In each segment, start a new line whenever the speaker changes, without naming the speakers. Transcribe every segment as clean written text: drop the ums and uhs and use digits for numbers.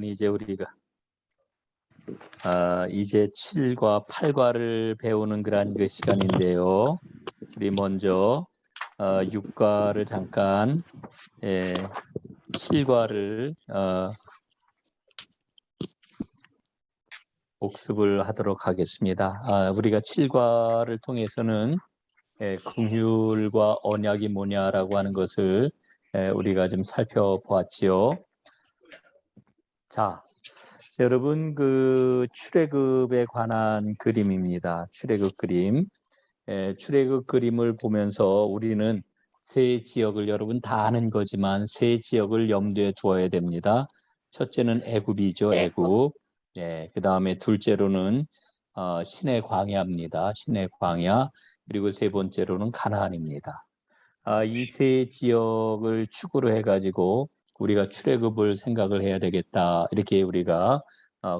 이제 우리가 이제 7과 8과를 배우는 그런 그 시간인데요. 우리 먼저 6과를 잠깐 7과를 복습을 하도록 하겠습니다. 우리가 7과를 통해서는 긍휼과 언약이 뭐냐라고 하는 것을 우리가 좀 살펴보았지요. 자, 여러분 그 출애굽에 관한 그림입니다. 출애굽 그림. 출애굽 그림을 보면서 우리는 세 지역을 여러분 다 아는 거지만 세 지역을 염두에 두어야 됩니다. 첫째는 애굽이죠. 애굽. 그 다음에 둘째로는 신의 광야입니다. 신의 광야. 그리고 세 번째로는 가나안입니다. 이 세 지역을 축으로 해가지고 우리가 출애굽을 생각을 해야 되겠다. 이렇게 우리가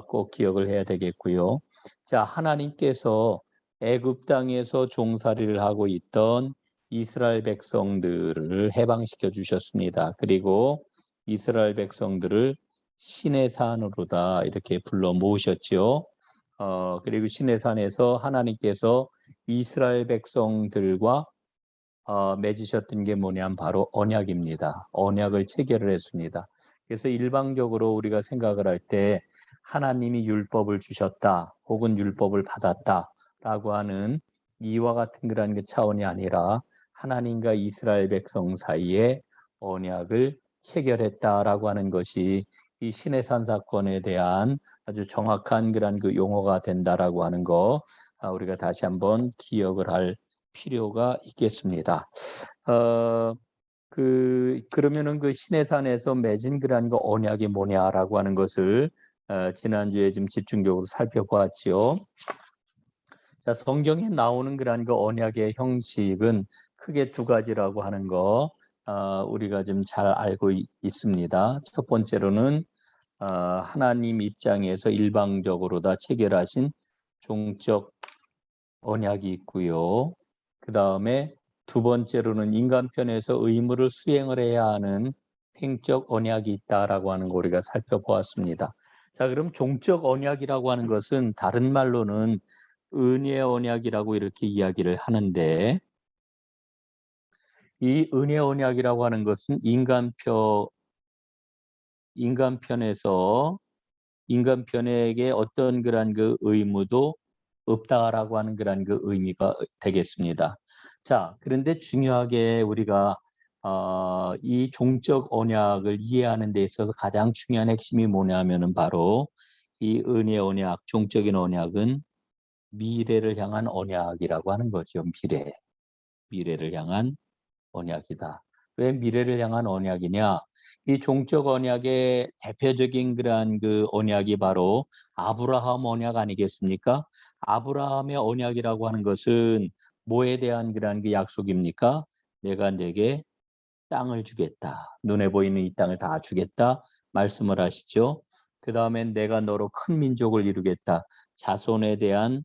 꼭 기억을 해야 되겠고요. 자, 하나님께서 애굽 땅에서 종살이를 하고 있던 이스라엘 백성들을 해방시켜 주셨습니다. 그리고 이스라엘 백성들을 신의 산으로다 이렇게 불러 모으셨죠. 그리고 신의 산에서 하나님께서 이스라엘 백성들과 맺으셨던 게 뭐냐면 바로 언약입니다. 언약을 체결을 했습니다. 그래서 일방적으로 우리가 생각을 할 때 하나님이 율법을 주셨다 혹은 율법을 받았다라고 하는 이와 같은 그런 그 차원이 아니라 하나님과 이스라엘 백성 사이에 언약을 체결했다라고 하는 것이 이 시내산 사건에 대한 아주 정확한 그런 그 용어가 된다라고 하는 거 우리가 다시 한번 기억을 할 필요가 있겠습니다. 그러면은 그 시내산에서 맺은 그런 거 언약이 뭐냐라고 하는 것을 지난주에 좀 집중적으로 살펴보았지요. 자, 성경에 나오는 그런 그 언약의 형식은 크게 두 가지라고 하는 거 우리가 좀 잘 알고 있습니다. 첫 번째로는 하나님 입장에서 일방적으로 다 체결하신 종적 언약이 있고요. 그 다음에 두 번째로는 인간 편에서 의무를 수행을 해야 하는 횡적 언약이 있다라고 하는 거 우리가 살펴보았습니다. 자, 그럼 종적 언약이라고 하는 것은 다른 말로는 은혜 언약이라고 이렇게 이야기를 하는데 이 은혜 언약이라고 하는 것은 인간 편에게 어떤 그런 그 의무도 없다라고 하는 그런 그 의미가 되겠습니다. 자, 그런데 중요하게 우리가 이 종적 언약을 이해하는 데 있어서 가장 중요한 핵심이 뭐냐면은 바로 이 은혜 언약, 종적인 언약은 미래를 향한 언약이라고 하는 거죠. 미래를 향한 언약이다. 왜 미래를 향한 언약이냐? 이 종적 언약의 대표적인 그러한 그 언약이 바로 아브라함 언약 아니겠습니까? 아브라함의 언약이라고 하는 것은 뭐에 대한 그러한 그 약속입니까? 내가 내게 땅을 주겠다. 눈에 보이는 이 땅을 다 주겠다. 말씀을 하시죠. 그 다음엔 내가 너로 큰 민족을 이루겠다. 자손에 대한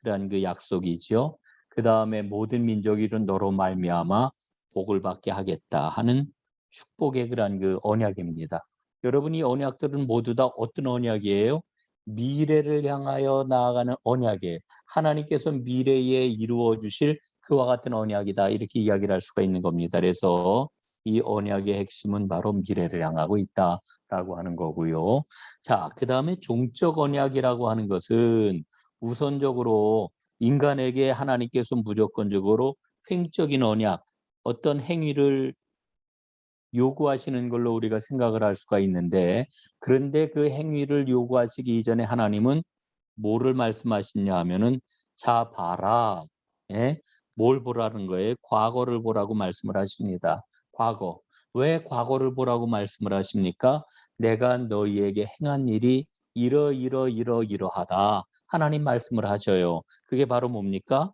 그러한 그 약속이죠. 그 다음에 모든 민족이 너로 말미암아 복을 받게 하겠다 하는 축복의 그러한 그 언약입니다. 여러분 이 언약들은 모두 다 어떤 언약이에요? 미래를 향하여 나아가는 언약이에요. 하나님께서 미래에 이루어 주실 그와 같은 언약이다 이렇게 이야기를 할 수가 있는 겁니다. 그래서 이 언약의 핵심은 바로 미래를 향하고 있다라고 하는 거고요. 자, 그 다음에 종적 언약이라고 하는 것은 우선적으로 인간에게 하나님께서 무조건적으로 횡적인 언약, 어떤 행위를 요구하시는 걸로 우리가 생각을 할 수가 있는데 그런데 그 행위를 요구하시기 이전에 하나님은 뭐를 말씀하시냐 하면은 자 봐라. 예? 뭘 보라는 거예요? 과거를 보라고 말씀을 하십니다. 과거. 왜 과거를 보라고 말씀을 하십니까? 내가 너희에게 행한 일이 이러하다. 하나님 말씀을 하셔요. 그게 바로 뭡니까?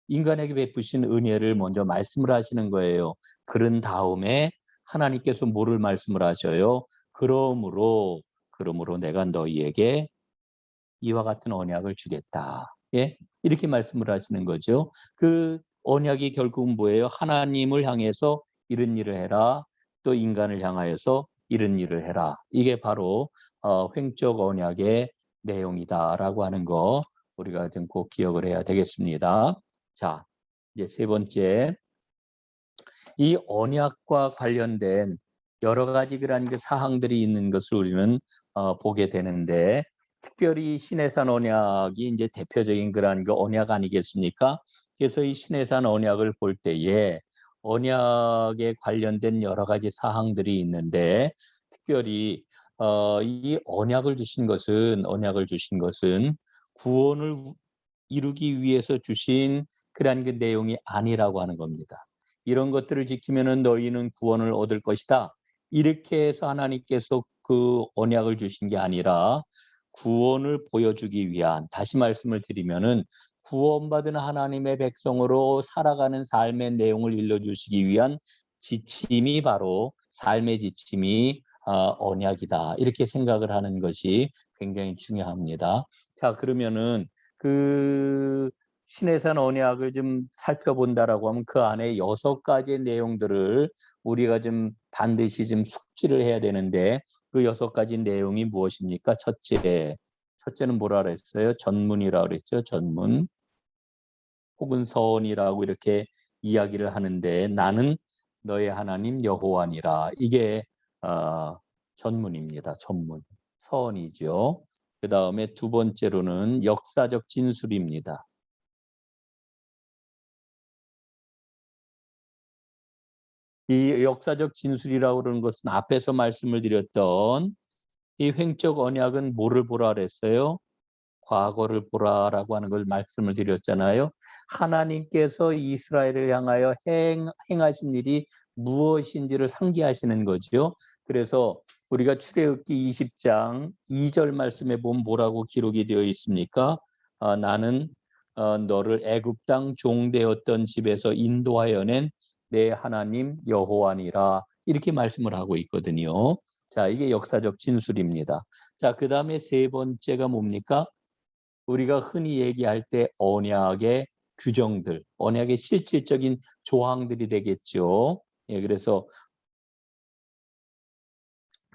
인간에게 베푸신 은혜를 먼저 말씀을 하시는 거예요. 그런 다음에 하나님께서 뭐를 말씀을 하셔요? 그러므로 내가 너희에게 이와 같은 언약을 주겠다. 예? 이렇게 말씀을 하시는 거죠. 그 언약이 결국은 뭐예요? 하나님을 향해서 이런 일을 해라. 또 인간을 향하여서 이런 일을 해라. 이게 바로 횡적 언약의 내용이다라고 하는 거 우리가 좀 꼭 기억을 해야 되겠습니다. 자, 이제 세 번째, 이 언약과 관련된 여러 가지 그런 그 사항들이 있는 것을 우리는 보게 되는데, 특별히 시내산 언약이 이제 대표적인 그런 그 언약 아니겠습니까? 그래서 이 시내산 언약을 볼 때에 언약에 관련된 여러 가지 사항들이 있는데, 특별히 이 언약을 주신 것은 구원을 이루기 위해서 주신 그러한 그 내용이 아니라고 하는 겁니다. 이런 것들을 지키면은 너희는 구원을 얻을 것이다. 이렇게 해서 하나님께서 그 언약을 주신 게 아니라 구원을 보여주기 위한, 다시 말씀을 드리면은 구원받은 하나님의 백성으로 살아가는 삶의 내용을 일러주시기 위한 지침이 바로 삶의 지침이 언약이다. 이렇게 생각을 하는 것이 굉장히 중요합니다. 자, 그러면은 그 신해산 언약을 좀 살펴본다라고 하면 그 안에 6가지의 내용들을 우리가 좀 반드시 좀 숙지를 해야 되는데, 그 6가지 내용이 무엇입니까? 첫째는 뭐라 그랬어요? 전문이라고 그랬죠. 전문 혹은 서원이라고 이렇게 이야기를 하는데, 나는 너의 하나님 여호와니라. 이게 전문입니다. 전문. 서원이죠. 그 다음에 두 번째로는 역사적 진술입니다. 이 역사적 진술이라고 그러는 것은 앞에서 말씀을 드렸던 이 횡적 언약은 뭐를 보라 그랬어요? 과거를 보라라고 하는 걸 말씀을 드렸잖아요. 하나님께서 이스라엘을 향하여 행하신 일이 무엇인지를 상기하시는 거죠. 그래서 우리가 출애굽기 20장 2절 말씀에 보면 뭐라고 기록이 되어 있습니까? 나는 너를 애굽 땅 종되었던 집에서 인도하여 낸 내 하나님 여호와니라, 이렇게 말씀을 하고 있거든요. 자, 이게 역사적 진술입니다. 자, 그 다음에 세 번째가 뭡니까? 우리가 흔히 얘기할 때 언약의 규정들, 언약의 실질적인 조항들이 되겠죠. 예, 그래서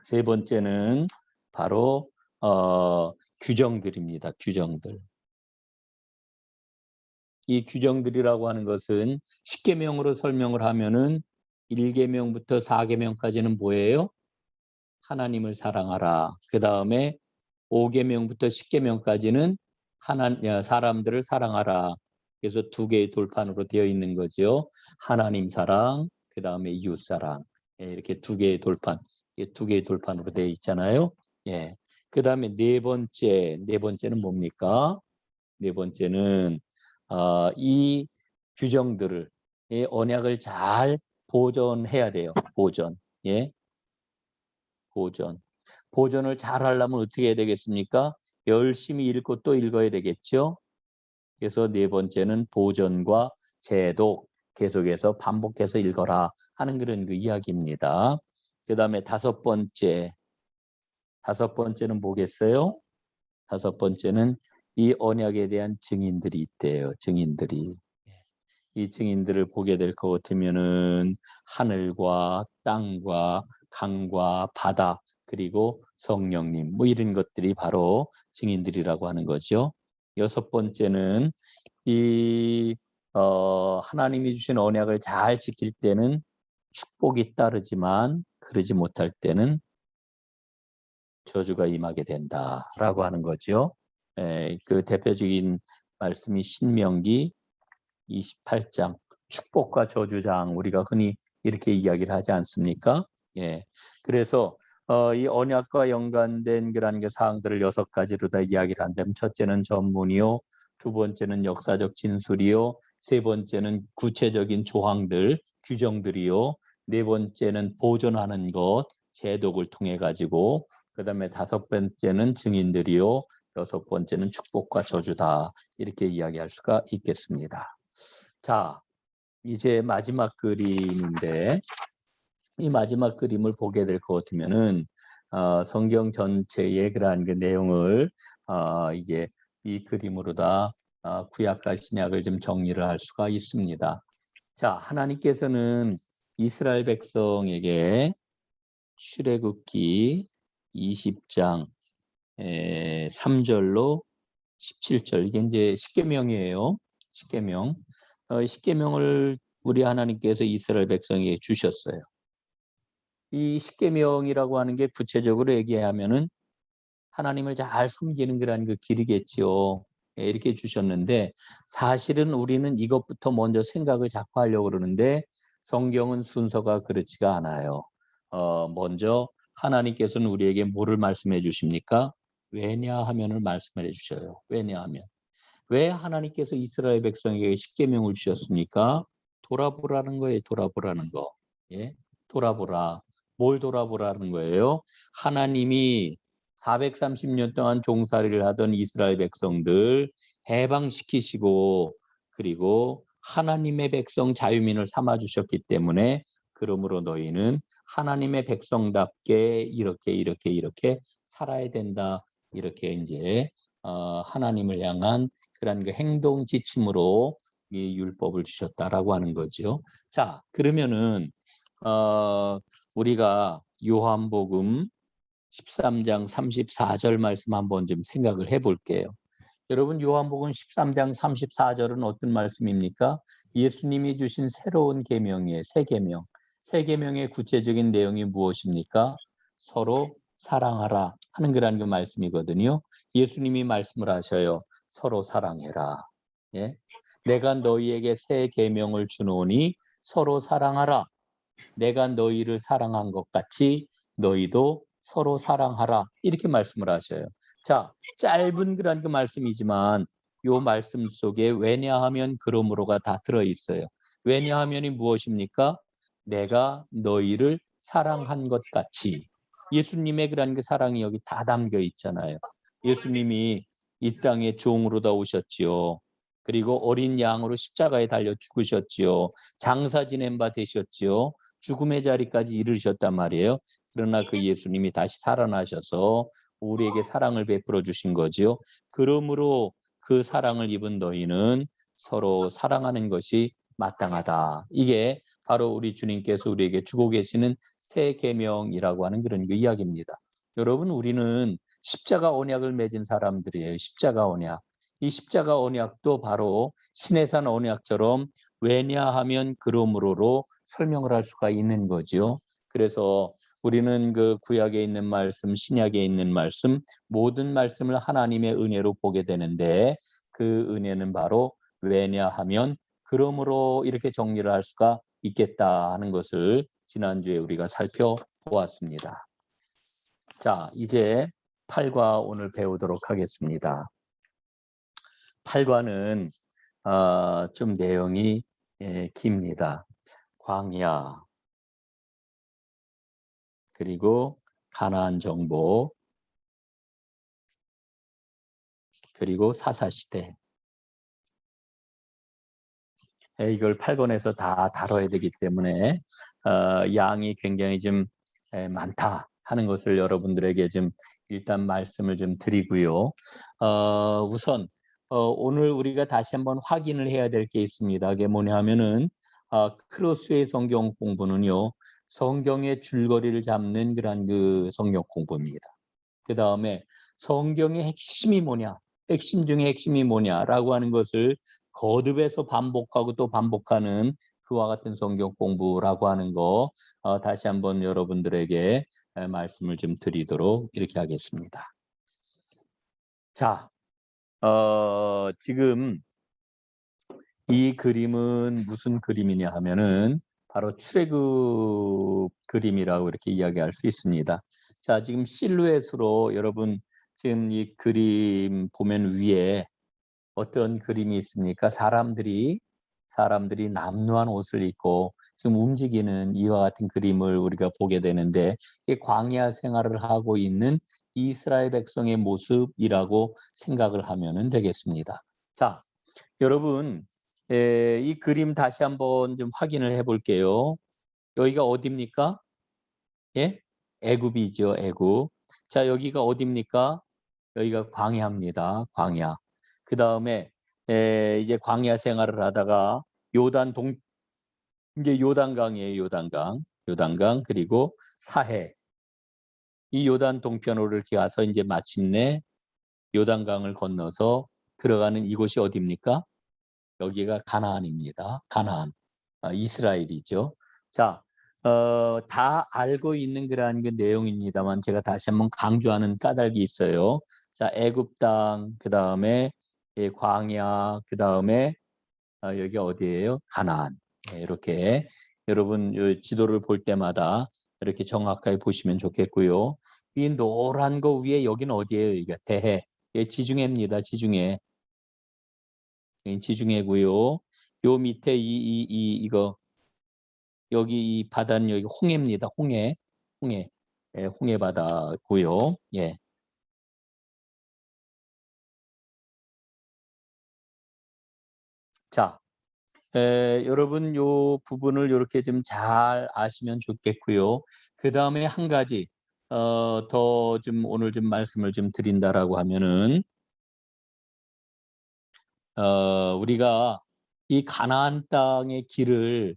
세 번째는 바로 규정들입니다. 규정들. 이 규정들이라고 하는 것은 십계명으로 설명을 하면은 1계명부터 4계명까지는 뭐예요? 하나님을 사랑하라. 그 다음에 5계명부터 10계명까지는 사람들을 사랑하라. 그래서 2개의 돌판으로 되어 있는 거죠. 하나님 사랑, 그 다음에 이웃 사랑. 예, 이렇게 2개의 돌판, 2개의 돌판으로 되어 있잖아요. 예. 그 다음에 네 번째는 뭡니까? 네 번째는 이 규정들을, 이 언약을 잘 보존해야 돼요. 보존. 예, 보존. 보존을 잘 하려면 어떻게 해야 되겠습니까? 열심히 읽고 또 읽어야 되겠죠. 그래서 네 번째는 보존과 제독, 계속해서 반복해서 읽어라 하는 그런 그 이야기입니다. 그 다음에 다섯 번째는 뭐겠어요? 다섯 번째는 이 언약에 대한 증인들이 있대요. 증인들이. 이 증인들을 보게 될 것 같으면은 하늘과 땅과 강과 바다, 그리고 성령님, 뭐 이런 것들이 바로 증인들이라고 하는 거죠. 여섯 번째는 이 하나님이 주신 언약을 잘 지킬 때는 축복이 따르지만 그러지 못할 때는 저주가 임하게 된다라고 하는 거죠. 그 대표적인 말씀이 신명기 28장 축복과 저주장, 우리가 흔히 이렇게 이야기를 하지 않습니까? 예. 그래서 이 언약과 연관된 그런 게 사항들을 6가지로 다 이야기를 한다면, 첫째는 전문이요, 두 번째는 역사적 진술이요, 세 번째는 구체적인 조항들, 규정들이요, 네 번째는 보존하는 것, 제독을 통해 가지고, 그다음에 다섯 번째는 증인들이요, 여섯 번째는 축복과 저주다. 이렇게 이야기할 수가 있겠습니다. 자, 이제 마지막 그림인데, 이 마지막 그림을 보게 될 것 같으면은 성경 전체의 그러한 그 내용을 이제 이 그림으로 다 구약과 신약을 좀 정리를 할 수가 있습니다. 자, 하나님께서는 이스라엘 백성에게 출애굽기 20장 3절로 17절 이게 이제 십계명이에요. 십계명. 십계명을 우리 하나님께서 이스라엘 백성에게 주셨어요. 이 십계명이라고 하는 게 구체적으로 얘기하면은 하나님을 잘 섬기는 그런 그 길이겠지요. 이렇게 주셨는데 사실은 우리는 이것부터 먼저 생각을 자꾸 하려고 그러는데 성경은 순서가 그렇지가 않아요. 먼저 하나님께서는 우리에게 뭐를 말씀해 주십니까? 왜냐하면을 말씀해 주셔요. 왜냐하면. 왜 하나님께서 이스라엘 백성에게 십계명을 주셨습니까? 돌아보라는 거예요. 돌아보라는 거. 예? 돌아보라. 뭘 돌아보라는 거예요? 하나님이 430년 동안 종살이를 하던 이스라엘 백성들 해방시키시고 그리고 하나님의 백성 자유민을 삼아 주셨기 때문에 그러므로 너희는 하나님의 백성답게 이렇게 살아야 된다. 이렇게 이제 하나님을 향한 그런 그 행동 지침으로 이 율법을 주셨다라고 하는 거죠. 자, 그러면은 우리가 요한복음 13장 34절 말씀 한번 좀 생각을 해볼게요. 여러분 요한복음 13장 34절은 어떤 말씀입니까? 예수님이 주신 새로운 계명이에요. 새 계명. 새 계명의 구체적인 내용이 무엇입니까? 서로 사랑하라 하는 그런 그 말씀이거든요. 예수님이 말씀을 하셔요. 서로 사랑해라. 예? 내가 너희에게 새 계명을 주노니 서로 사랑하라. 내가 너희를 사랑한 것 같이 너희도 서로 사랑하라. 이렇게 말씀을 하셔요. 자, 짧은 그런 그 말씀이지만 요 말씀 속에 왜냐하면 그러므로가 다 들어 있어요. 왜냐하면이 무엇입니까? 내가 너희를 사랑한 것 같이. 예수님의 그런 그 사랑이 여기 다 담겨 있잖아요. 예수님이 이 땅에 종으로 다 오셨지요. 그리고 어린 양으로 십자가에 달려 죽으셨지요. 장사 지낸 바 되셨지요. 죽음의 자리까지 이르셨단 말이에요. 그러나 그 예수님이 다시 살아나셔서 우리에게 사랑을 베풀어 주신 거지요. 그러므로 그 사랑을 입은 너희는 서로 사랑하는 것이 마땅하다. 이게 바로 우리 주님께서 우리에게 주고 계시는 새 계명이라고 하는 그런 그 이야기입니다. 여러분 우리는 십자가 언약을 맺은 사람들이에요. 십자가 언약. 이 십자가 언약도 바로 시내산 언약처럼 왜냐하면 그러므로로 설명을 할 수가 있는 거지요. 그래서 우리는 그 구약에 있는 말씀, 신약에 있는 말씀, 모든 말씀을 하나님의 은혜로 보게 되는데 그 은혜는 바로 왜냐하면 그러므로 이렇게 정리를 할 수가 있겠다 하는 것을 지난주에 우리가 살펴보았습니다. 자, 이제 8과 오늘 배우도록 하겠습니다. 8과는 좀 내용이 깁니다. 광야, 그리고 가나안 정복, 그리고 사사시대. 이걸 8권에서 다 다뤄야 되기 때문에 양이 굉장히 좀 많다 하는 것을 여러분들에게 좀 일단 말씀을 좀 드리고요. 우선 오늘 우리가 다시 한번 확인을 해야 될 게 있습니다. 그게 뭐냐 하면은 크로스의 성경 공부는요. 성경의 줄거리를 잡는 그런 그 성경 공부입니다. 그 다음에 성경의 핵심이 뭐냐, 핵심 중에 핵심이 뭐냐라고 하는 것을 거듭해서 반복하고 또 반복하는 그와 같은 성경 공부라고 하는 거 다시 한번 여러분들에게 말씀을 좀 드리도록 이렇게 하겠습니다. 자, 지금 이 그림은 무슨 그림이냐 하면은 바로 출애굽 그림이라고 이렇게 이야기할 수 있습니다. 자, 지금 실루엣으로 여러분 지금 이 그림 보면 위에 어떤 그림이 있습니까? 사람들이 남루한 옷을 입고 지금 움직이는 이와 같은 그림을 우리가 보게 되는데 이게 광야 생활을 하고 있는 이스라엘 백성의 모습이라고 생각을 하면 되겠습니다. 자, 여러분 이 그림 다시 한번 좀 확인을 해볼게요. 여기가 어디입니까? 예? 애굽이죠, 애굽. 자, 여기가 어디입니까? 여기가 광야입니다. 광야. 그 다음에 이제 광야 생활을 하다가 이제 요단강이에요. 요단강 그리고 사해. 이 요단 동편으로 이렇게 가서 이제 마침내 요단강을 건너서 들어가는 이곳이 어디입니까? 여기가 가나안입니다. 가나안. 이스라엘이죠. 자, 다 알고 있는 그러한 그 내용입니다만 제가 다시 한번 강조하는 까닭이 있어요. 자, 애굽 땅, 그 다음에 광야, 그 다음에 여기 어디예요? 가나안. 이렇게 여러분 지도를 볼 때마다 이렇게 정확하게 보시면 좋겠고요. 이 노란 거 위에 여기는 어디예요? 이게 대해. 지중해입니다. 지중해. 지중해고요. 요 밑에 이거 여기 이 바다는 여기 홍해입니다. 홍해. 홍해. 홍해 바다고요. 예. 자, 여러분 요 부분을 이렇게 좀 잘 아시면 좋겠고요. 그 다음에 한 가지 더 좀 오늘 좀 말씀을 좀 드린다라고 하면은 우리가 이 가나안 땅의 길을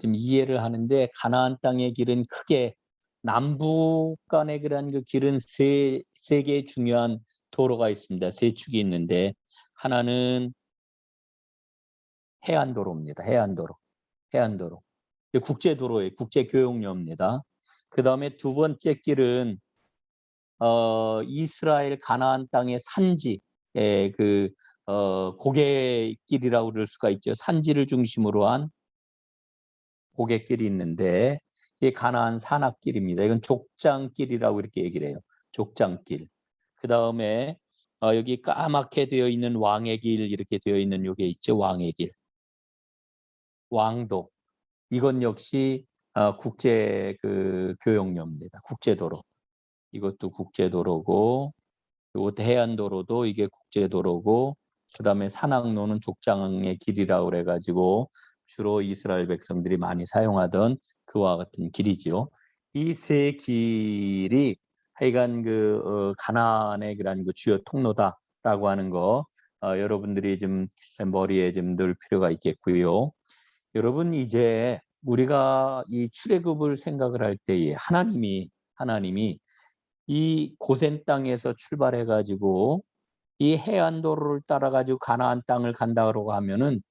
좀 이해를 하는데 가나안 땅의 길은 크게 남북 간의 그런 그 길은 세 개의 중요한 도로가 있습니다. 세 축이 있는데 하나는 해안도로입니다. 해안도로. 해안도로. 국제도로예요. 국제교역로입니다. 그 다음에 두 번째 길은 이스라엘 가나안 땅의 산지, 고갯길이라고 그럴 수가 있죠. 산지를 중심으로 한 고갯길이 있는데 이게 가나안 산악길입니다. 이건 족장길이라고 이렇게 얘기를 해요. 족장길. 그 다음에 여기 까맣게 되어 있는 왕의 길 이렇게 되어 있는 요게 있죠. 왕의 길. 왕도. 이건 역시 국제 교역로입니다. 국제도로. 이것도 국제도로고 이것도 해안도로도 이게 국제도로고 그다음에 산악로는 족장의 길이라고 그래가지고 주로 이스라엘 백성들이 많이 사용하던 그와 같은 길이죠. 이 세 길이 하여간 가나안의 그런 그 주요 통로다라고 하는 거 여러분들이 좀 머리에 좀 넣을 필요가 있겠고요. 여러분 이제 우리가 이 출애굽을 생각을 할 때에 하나님이 이 고센 땅에서 출발해 가지고 이 해안도로를 따라 가지고 가나안 땅을 간다고 하면은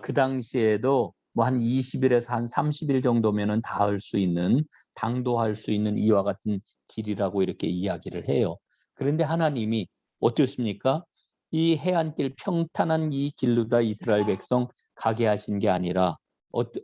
그 당시에도 뭐 한 20일에서 한 30일 정도면은 닿을 수 있는 당도할 수 있는 이와 같은 길이라고 이렇게 이야기를 해요. 그런데 하나님이 어떻습니까? 이 해안길 평탄한 이 길로다 이스라엘 백성 가게 하신 게 아니라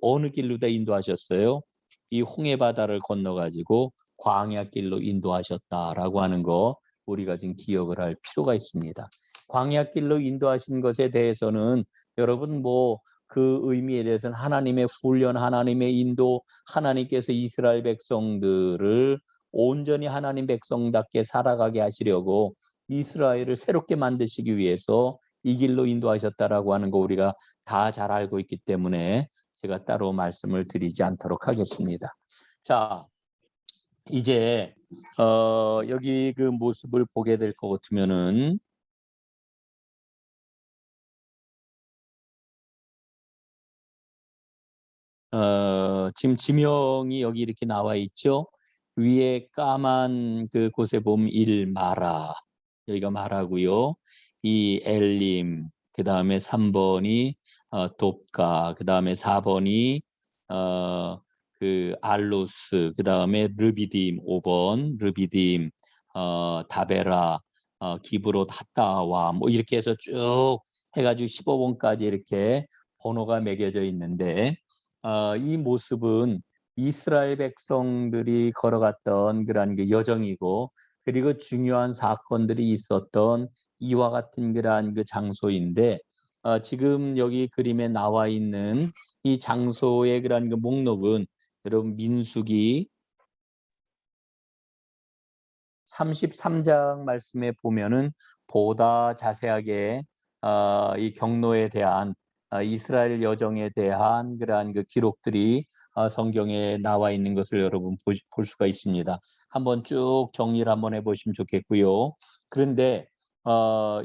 어느 길로다 인도하셨어요? 이 홍해 바다를 건너 가지고 광야길로 인도하셨다라고 하는 거 우리가 지금 기억을 할 필요가 있습니다. 광야길로 인도하신 것에 대해서는 여러분 뭐 그 의미에 대해서는 하나님의 훈련, 하나님의 인도, 하나님께서 이스라엘 백성들을 온전히 하나님 백성답게 살아가게 하시려고 이스라엘을 새롭게 만드시기 위해서 이 길로 인도하셨다라고 하는 거 우리가 다 잘 알고 있기 때문에 제가 따로 말씀을 드리지 않도록 하겠습니다. 자, 이제 여기 그 모습을 보게 될 것 같으면은 지금 지명이 여기 이렇게 나와 있죠. 위에 까만 그 곳에 보면 마라 여기가 마라고요. 이 엘림 그 다음에 3번이 돕가 그 다음에 4번이 그 알로스 그 다음에 르비딤 5번 르비딤 다베라 기브롯 핫다와 뭐 이렇게 해서 쭉 해가지고 15번까지 이렇게 번호가 매겨져 있는데 이 모습은 이스라엘 백성들이 걸어갔던 그러한 그 여정이고 그리고 중요한 사건들이 있었던 이와 같은 그러한 그 장소인데 지금 여기 그림에 나와 있는 이 장소의 그러한 그 목록은 여러분 민수기 33장 말씀에 보면은 보다 자세하게 이 경로에 대한 이스라엘 여정에 대한 그러한 그 기록들이 성경에 나와 있는 것을 여러분 볼 수가 있습니다. 한번 쭉 정리를 한번 해보시면 좋겠고요. 그런데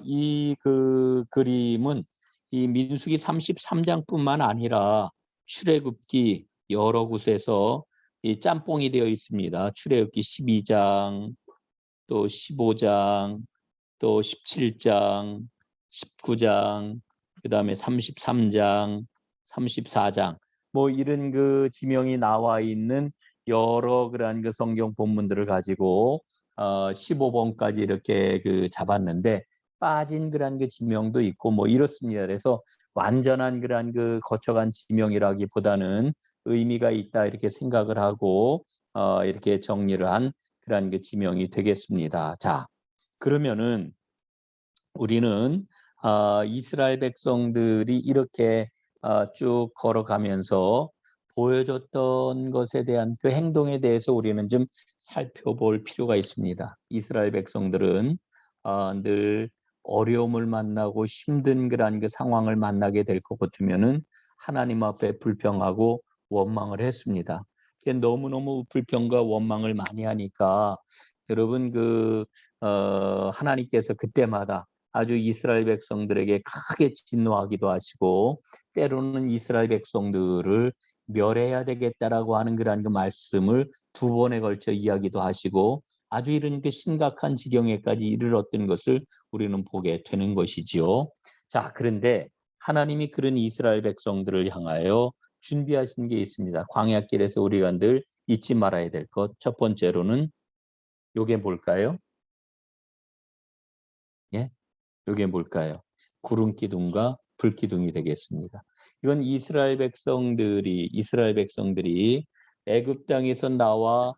이 그 그림은 이 민수기 33장뿐만 아니라 출애굽기 여러 곳에서 이 짬뽕이 되어 있습니다. 출애굽기 12장, 또 15장, 또 17장, 19장, 그다음에 33장, 34장 뭐 이런 그 지명이 나와 있는 여러 그러한 그 성경 본문들을 가지고 15번까지 이렇게 그 잡았는데 빠진 그러한 그 지명도 있고 뭐 이렇습니다. 그래서 완전한 그러한 그 거쳐간 지명이라기보다는 의미가 있다 이렇게 생각을 하고 이렇게 정리를 한 그러한 그 지명이 되겠습니다. 자, 그러면은 우리는 이스라엘 백성들이 이렇게 쭉 걸어가면서 보여줬던 것에 대한 그 행동에 대해서 우리는 좀 살펴볼 필요가 있습니다. 이스라엘 백성들은 늘 어려움을 만나고 힘든 그런 그 상황을 만나게 될 것 같으면은 하나님 앞에 불평하고 원망을 했습니다. 너무너무 불평과 원망을 많이 하니까 여러분 하나님께서 그때마다 아주 이스라엘 백성들에게 크게 진노하기도 하시고 때로는 이스라엘 백성들을 멸해야 되겠다라고 하는 그러한 그 말씀을 두 번에 걸쳐 이야기도 하시고 아주 이런 그 심각한 지경에까지 이르렀던 것을 우리는 보게 되는 것이지요. 자, 그런데 하나님이 그런 이스라엘 백성들을 향하여 준비하신 게 있습니다. 광야길에서 우리가 늘 잊지 말아야 될 것. 첫 번째로는 요게 뭘까요? 예? 이게 뭘까요? 구름 기둥과 불 기둥이 되겠습니다. 이건 이스라엘 백성들이 애굽 땅에서 나와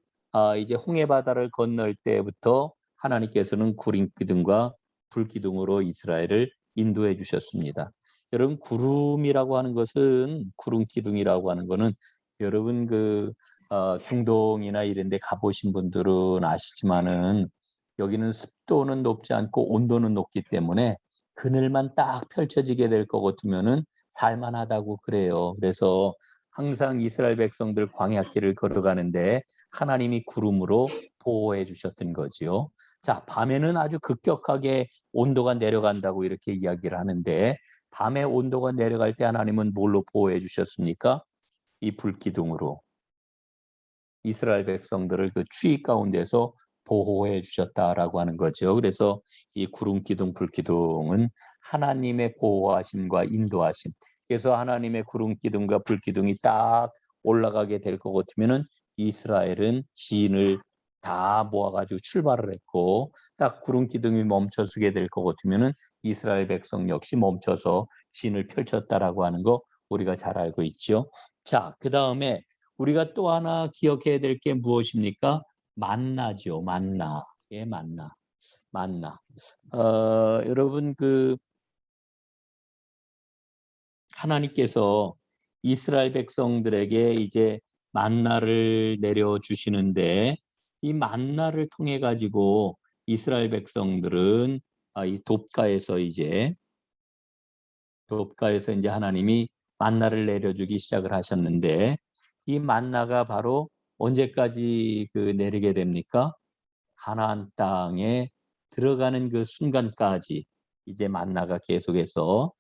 이제 홍해 바다를 건널 때부터 하나님께서는 구름 기둥과 불 기둥으로 이스라엘을 인도해 주셨습니다. 여러분 구름이라고 하는 것은 구름 기둥이라고 하는 것은 여러분 중동이나 이런 데 가보신 분들은 아시지만은 여기는 습도는 높지 않고 온도는 높기 때문에 그늘만 딱 펼쳐지게 될 것 같으면은 살만하다고 그래요. 그래서 항상 이스라엘 백성들 광야길을 걸어가는데 하나님이 구름으로 보호해 주셨던 거지요. 자, 밤에는 아주 급격하게 온도가 내려간다고 이렇게 이야기를 하는데 밤에 온도가 내려갈 때 하나님은 뭘로 보호해 주셨습니까? 이 불기둥으로. 이스라엘 백성들을 그 추위 가운데서 보호해 주셨다라고 하는 거죠. 그래서 이 구름 기둥, 불 기둥은 하나님의 보호하심과 인도하심. 그래서 하나님의 구름 기둥과 불 기둥이 딱 올라가게 될 것 같으면은 이스라엘은 진을 다 모아가지고 출발을 했고 딱 구름 기둥이 멈춰서게 될 것 같으면은 이스라엘 백성 역시 멈춰서 진을 펼쳤다라고 하는 거 우리가 잘 알고 있죠. 자, 그 다음에 우리가 또 하나 기억해야 될 게 무엇입니까? 만나죠. 만나. 예, 만나. 만나. 여러분 하나님께서 이스라엘 백성들에게 이제 만나를 내려 주시는데 이 만나를 통해 가지고 이스라엘 백성들은 이 돕가에서 이제 하나님이 만나를 내려주기 시작을 하셨는데 이 만나가 바로 언제까지 내리게 됩니까? 가나안 땅에 들어가는 그 순간까지 이제 만나가 계속해서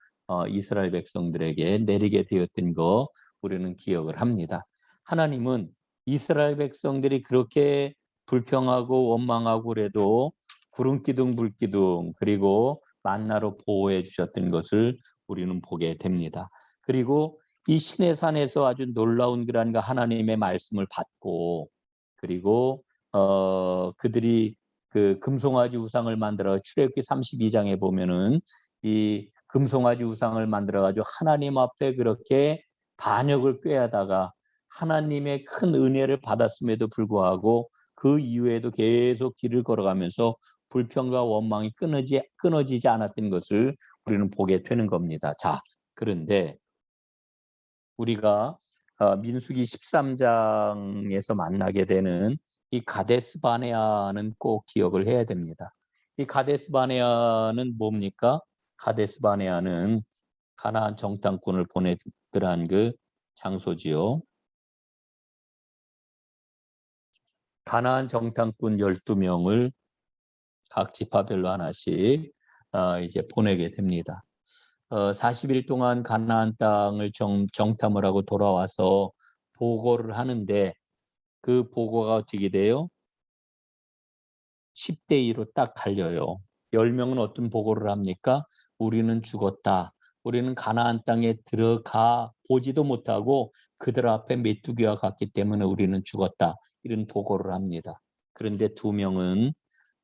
이스라엘 백성들에게 내리게 되었던 거 우리는 기억을 합니다. 하나님은 이스라엘 백성들이 그렇게 불평하고 원망하고 그래도 구름 기둥 불 기둥 그리고 만나로 보호해 주셨던 것을 우리는 보게 됩니다. 그리고 이 시내산에서 아주 놀라운 그런 하나님의 말씀을 받고 그리고 그들이 그 금송아지 우상을 만들어 출애굽기 32장에 보면은 이 금송아지 우상을 만들어 가지고 하나님 앞에 그렇게 반역을 꾀하다가 하나님의 큰 은혜를 받았음에도 불구하고 그 이후에도 계속 길을 걸어가면서 불평과 원망이 끊어지지 않았던 것을 우리는 보게 되는 겁니다. 자, 그런데 우리가 민수기 13장에서 만나게 되는 이 가데스 바네아는 꼭 기억을 해야 됩니다. 이 가데스 바네아는 뭡니까? 가데스 바네아는 가나안 정탐꾼을 보내들한 그 장소지요. 가나안 정탐꾼 12명을 각 지파별로 하나씩 이제 보내게 됩니다. 40일 동안 가나안 땅을 정탐을 하고 돌아와서 보고를 하는데 그 보고가 어떻게 돼요? 10대 2로 딱 갈려요. 10명은 어떤 보고를 합니까? 우리는 죽었다. 우리는 가나안 땅에 들어가 보지도 못하고 그들 앞에 메뚜기와 같기 때문에 우리는 죽었다. 이런 보고를 합니다. 그런데 2명은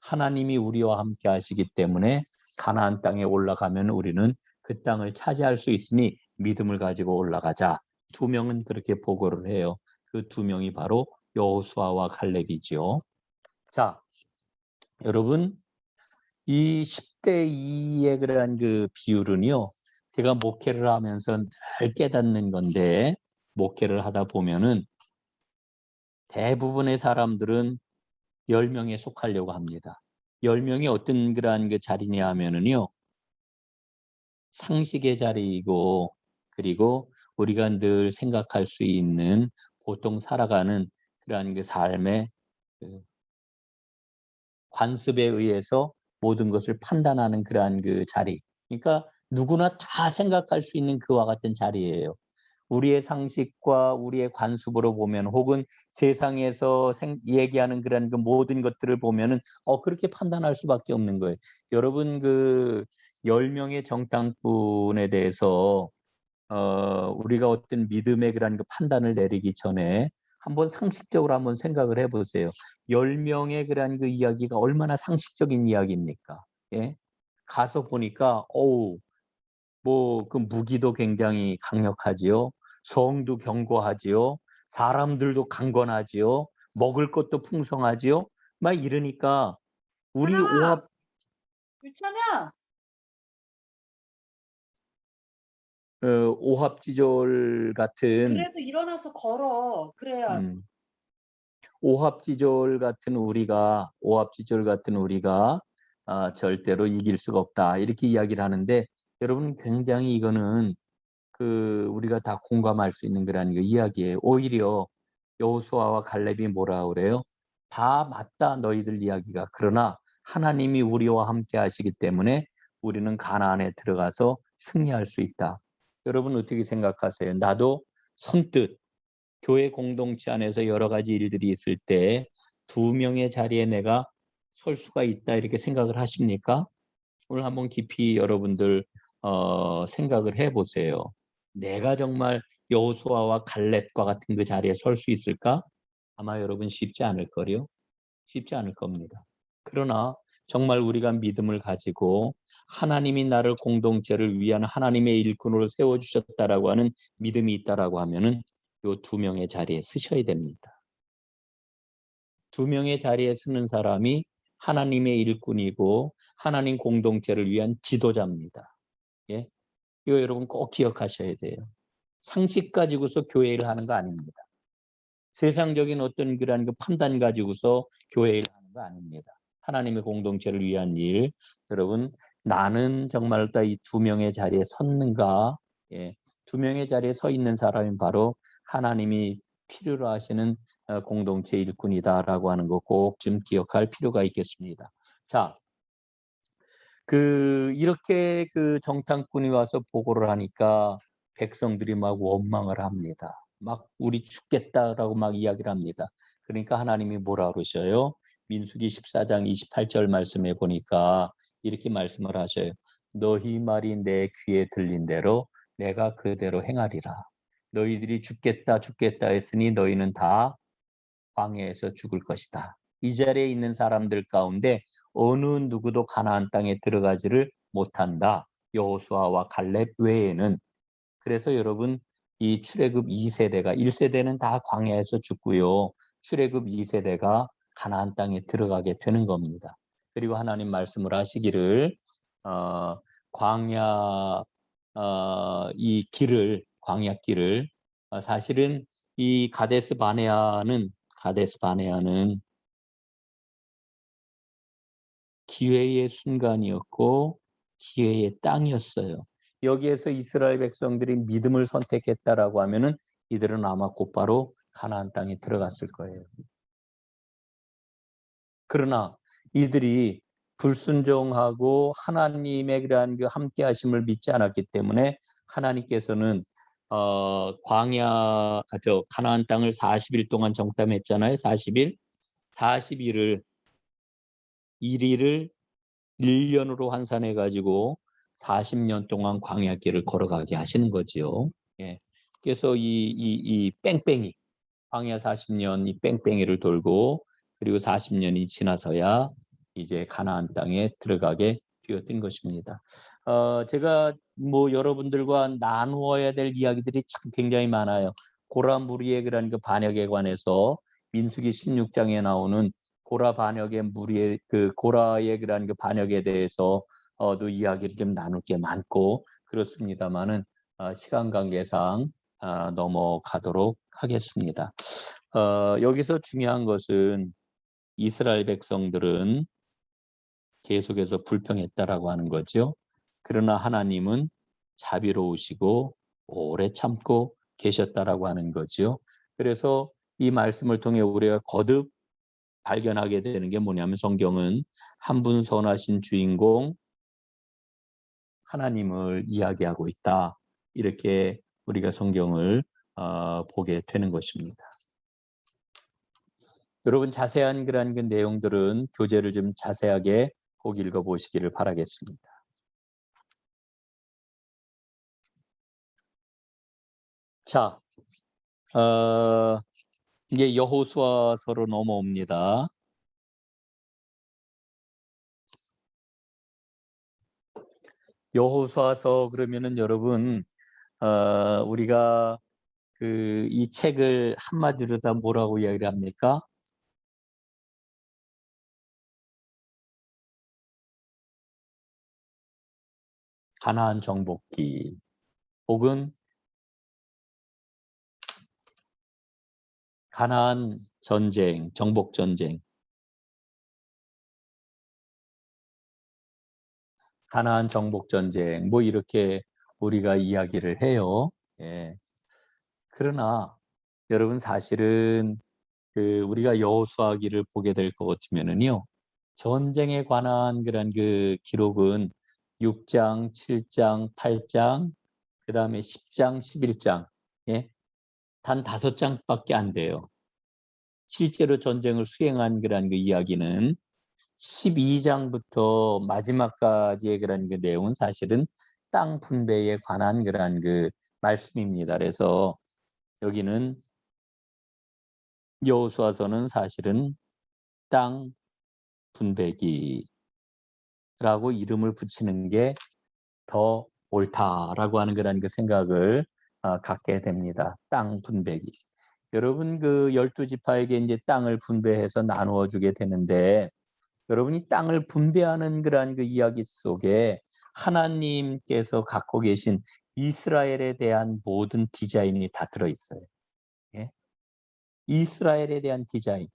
하나님이 우리와 함께 하시기 때문에 가나안 땅에 올라가면 우리는 그 땅을 차지할 수 있으니 믿음을 가지고 올라가자. 2명은 그렇게 보고를 해요. 그 2명이 바로 여호수아와 갈렙이지요. 자, 여러분, 이 10대 2의 그러한 그 비율은요, 제가 목회를 하면서 늘 깨닫는 건데, 목회를 하다 보면은 대부분의 사람들은 10명에 속하려고 합니다. 10명이 어떤 그러한 그 자리냐 하면은요, 상식의 자리이고, 그리고 우리가 늘 생각할 수 있는 보통 살아가는 그러한 그 삶의 그 관습에 의해서 모든 것을 판단하는 그러한 그 자리. 그러니까 누구나 다 생각할 수 있는 그와 같은 자리예요. 우리의 상식과 우리의 관습으로 보면 혹은 세상에서 얘기하는 그런 그 모든 것들을 보면은 그렇게 판단할 수밖에 없는 거예요. 여러분 그 10명의 정탐꾼에 대해서 우리가 어떤 믿음의 그런 그 판단을 내리기 전에 한번 상식적으로 한번 생각을 해 보세요. 10명의 그런 그 이야기가 얼마나 상식적인 이야기입니까? 예? 가서 보니까 어우 뭐 그 무기도 굉장히 강력하지요. 성도 견고하지요. 사람들도 강건하지요. 먹을 것도 풍성하지요. 막 이러니까 우리
찬영아, 유찬영,
오합지졸 같은
그래도 일어나서 걸어. 그래야.
음 오합지졸 같은 우리가 절대로 이길 수가 없다. 이렇게 이야기를 하는데 여러분 굉장히 이거는 그 우리가 다 공감할 수 있는 그런 이야기예요. 오히려 여호수아와 갈렙이 뭐라 그래요? 다 맞다 너희들 이야기가. 그러나 하나님이 우리와 함께 하시기 때문에 우리는 가나안에 들어가서 승리할 수 있다. 여러분 어떻게 생각하세요? 나도 선뜻 교회 공동체 안에서 여러 가지 일들이 있을 때 2명의 자리에 내가 설 수가 있다 이렇게 생각을 하십니까? 오늘 한번 깊이 여러분들 생각을 해 보세요. 내가 정말 여호수아와 갈렙과 같은 그 자리에 설 수 있을까? 아마 여러분 쉽지 않을 거요. 쉽지 않을 겁니다. 그러나 정말 우리가 믿음을 가지고 하나님이 나를 공동체를 위한 하나님의 일꾼으로 세워 주셨다라고 하는 믿음이 있다라고 하면은 요 2명의 자리에 서셔야 됩니다. 2명의 자리에 서는 사람이 하나님의 일꾼이고 하나님 공동체를 위한 지도자입니다. 예? 이거 여러분 꼭 기억하셔야 돼요. 상식 가지고서 교회를 하는 거 아닙니다. 세상적인 어떤 그러한 그 판단 가지고서 교회를 하는 거 아닙니다. 하나님의 공동체를 위한 일. 여러분, 나는 정말 다 이 2명의 자리에 섰는가? 예. 2명의 자리에 서 있는 사람이 바로 하나님이 필요로 하시는 공동체 일꾼이다라고 하는 거 꼭 좀 기억할 필요가 있겠습니다. 자, 이렇게 그 정탐꾼이 와서 보고를 하니까 백성들이 막 원망을 합니다. 막 "우리 죽겠다."라고 막 이야기를 합니다. 그러니까 하나님이 뭐라 그러셔요? 민수기 14장 28절 말씀에 보니까 이렇게 말씀을 하셔요. "너희 말이 내 귀에 들린 대로 내가 그대로 행하리라. 너희들이 죽겠다, 죽겠다 했으니 너희는 다 광야에서 죽을 것이다." 이 자리에 있는 사람들 가운데 어느 누구도 가나안 땅에 들어가지를 못한다. 여호수아와 갈렙 외에는. 그래서 여러분 이 출애굽 2세대가 1세대는 다 광야에서 죽고요. 출애굽 2세대가 가나안 땅에 들어가게 되는 겁니다. 그리고 하나님 말씀을 하시기를 광야 이 길을 광야길을 사실은 이 가데스 바네아는 기회의 순간이었고 기회의 땅이었어요. 여기에서 이스라엘 백성들이 믿음을 선택했다라고 하면은 이들은 아마 곧바로 가나안 땅에 들어갔을 거예요. 그러나 이들이 불순종하고 하나님의 그러한 그 함께 하심을 믿지 않았기 때문에 하나님께서는 가나안 땅을 40일 동안 정탐했잖아요. 40일. 40일을 1일을 1년으로 환산해 가지고 40년 동안 광야길을 걸어가게 하시는 거지요. 예. 그래서 이 뺑뺑이 광야 40년 이 뺑뺑이를 돌고 그리고 40년이 지나서야 이제 가나안 땅에 들어가게 되었던 것입니다. 제가 뭐 여러분들과 나누어야 될 이야기들이 참 굉장히 많아요. 고라 무리의 그런 그 반역에 관해서 민수기 16장에 나오는 고라 반역의 무리의 그 고라의 그런 그 반역에 대해서 또 이야기를 좀 나눌 게 많고 그렇습니다만은 시간 관계상 넘어가도록 하겠습니다. 여기서 중요한 것은 이스라엘 백성들은 계속해서 불평했다라고 하는 거죠. 그러나 하나님은 자비로우시고 오래 참고 계셨다라고 하는 거죠. 그래서 이 말씀을 통해 우리가 거듭 발견하게 되는 게 뭐냐면 성경은 한 분 선하신 주인공 하나님을 이야기하고 있다. 이렇게 우리가 성경을 보게 되는 것입니다. 여러분 자세한 그런 그 내용들은 교재를 좀 자세하게 꼭 읽어보시기를 바라겠습니다. 자, 이제 여호수아서로 넘어옵니다. 여호수아서 그러면은 여러분 우리가 이 책을 한마디로 다 뭐라고 이야기를 합니까? 가나안 정복기 혹은 가나안 전쟁, 정복 전쟁, 가나안 정복 전쟁 뭐 이렇게 우리가 이야기를 해요. 예. 그러나 여러분 사실은 우리가 여호수아기를 보게 될 것 같으면은요. 전쟁에 관한 그런 그 기록은 6장, 7장, 8장, 그다음에 10장, 11장. 예. 단 5장밖에 안 돼요. 실제로 전쟁을 수행한 그런 그 이야기는 12장부터 마지막까지의 그런 그 내용은 사실은 땅 분배에 관한 그런 그 말씀입니다. 그래서 여기는 여호수아서는 사실은 땅 분배기라고 이름을 붙이는 게 더 옳다라고 하는 그런 그 생각을 갖게 됩니다. 땅 분배기. 여러분 그 12지파에게 이제 땅을 분배해서 나누어 주게 되는데 여러분이 땅을 분배하는 그러한 그 이야기 속에 하나님께서 갖고 계신 이스라엘에 대한 모든 디자인이 다 들어 있어요. 예? 이스라엘에 대한 디자인.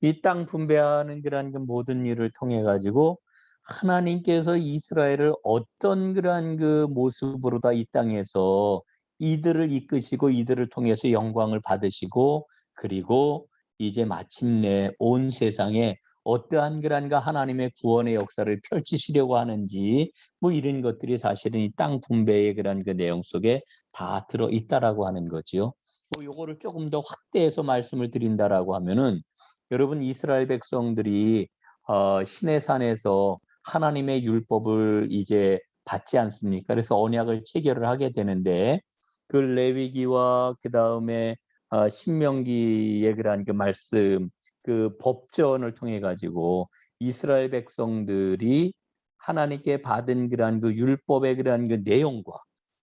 이 땅 분배하는 그러한 그 모든 일을 통해 가지고 하나님께서 이스라엘을 어떤 그러한 그 모습으로다 이 땅에서 이들을 이끄시고 이들을 통해서 영광을 받으시고 그리고 이제 마침내 온 세상에 어떠한 그러한 그 하나님의 구원의 역사를 펼치시려고 하는지 뭐 이런 것들이 사실은 이 땅 분배의 그런 그 내용 속에 다 들어 있다라고 하는 거지요. 뭐 요거를 조금 더 확대해서 말씀을 드린다라고 하면은 여러분 이스라엘 백성들이 시내 산에서 하나님의 율법을 이제 받지 않습니까? 그래서 언약을 체결을 하게 되는데 그 레위기와 그 다음에 신명기의 그런 그 말씀, 그 법전을 통해 가지고 이스라엘 백성들이 하나님께 받은 그러한 그 율법의 그러한 그 내용과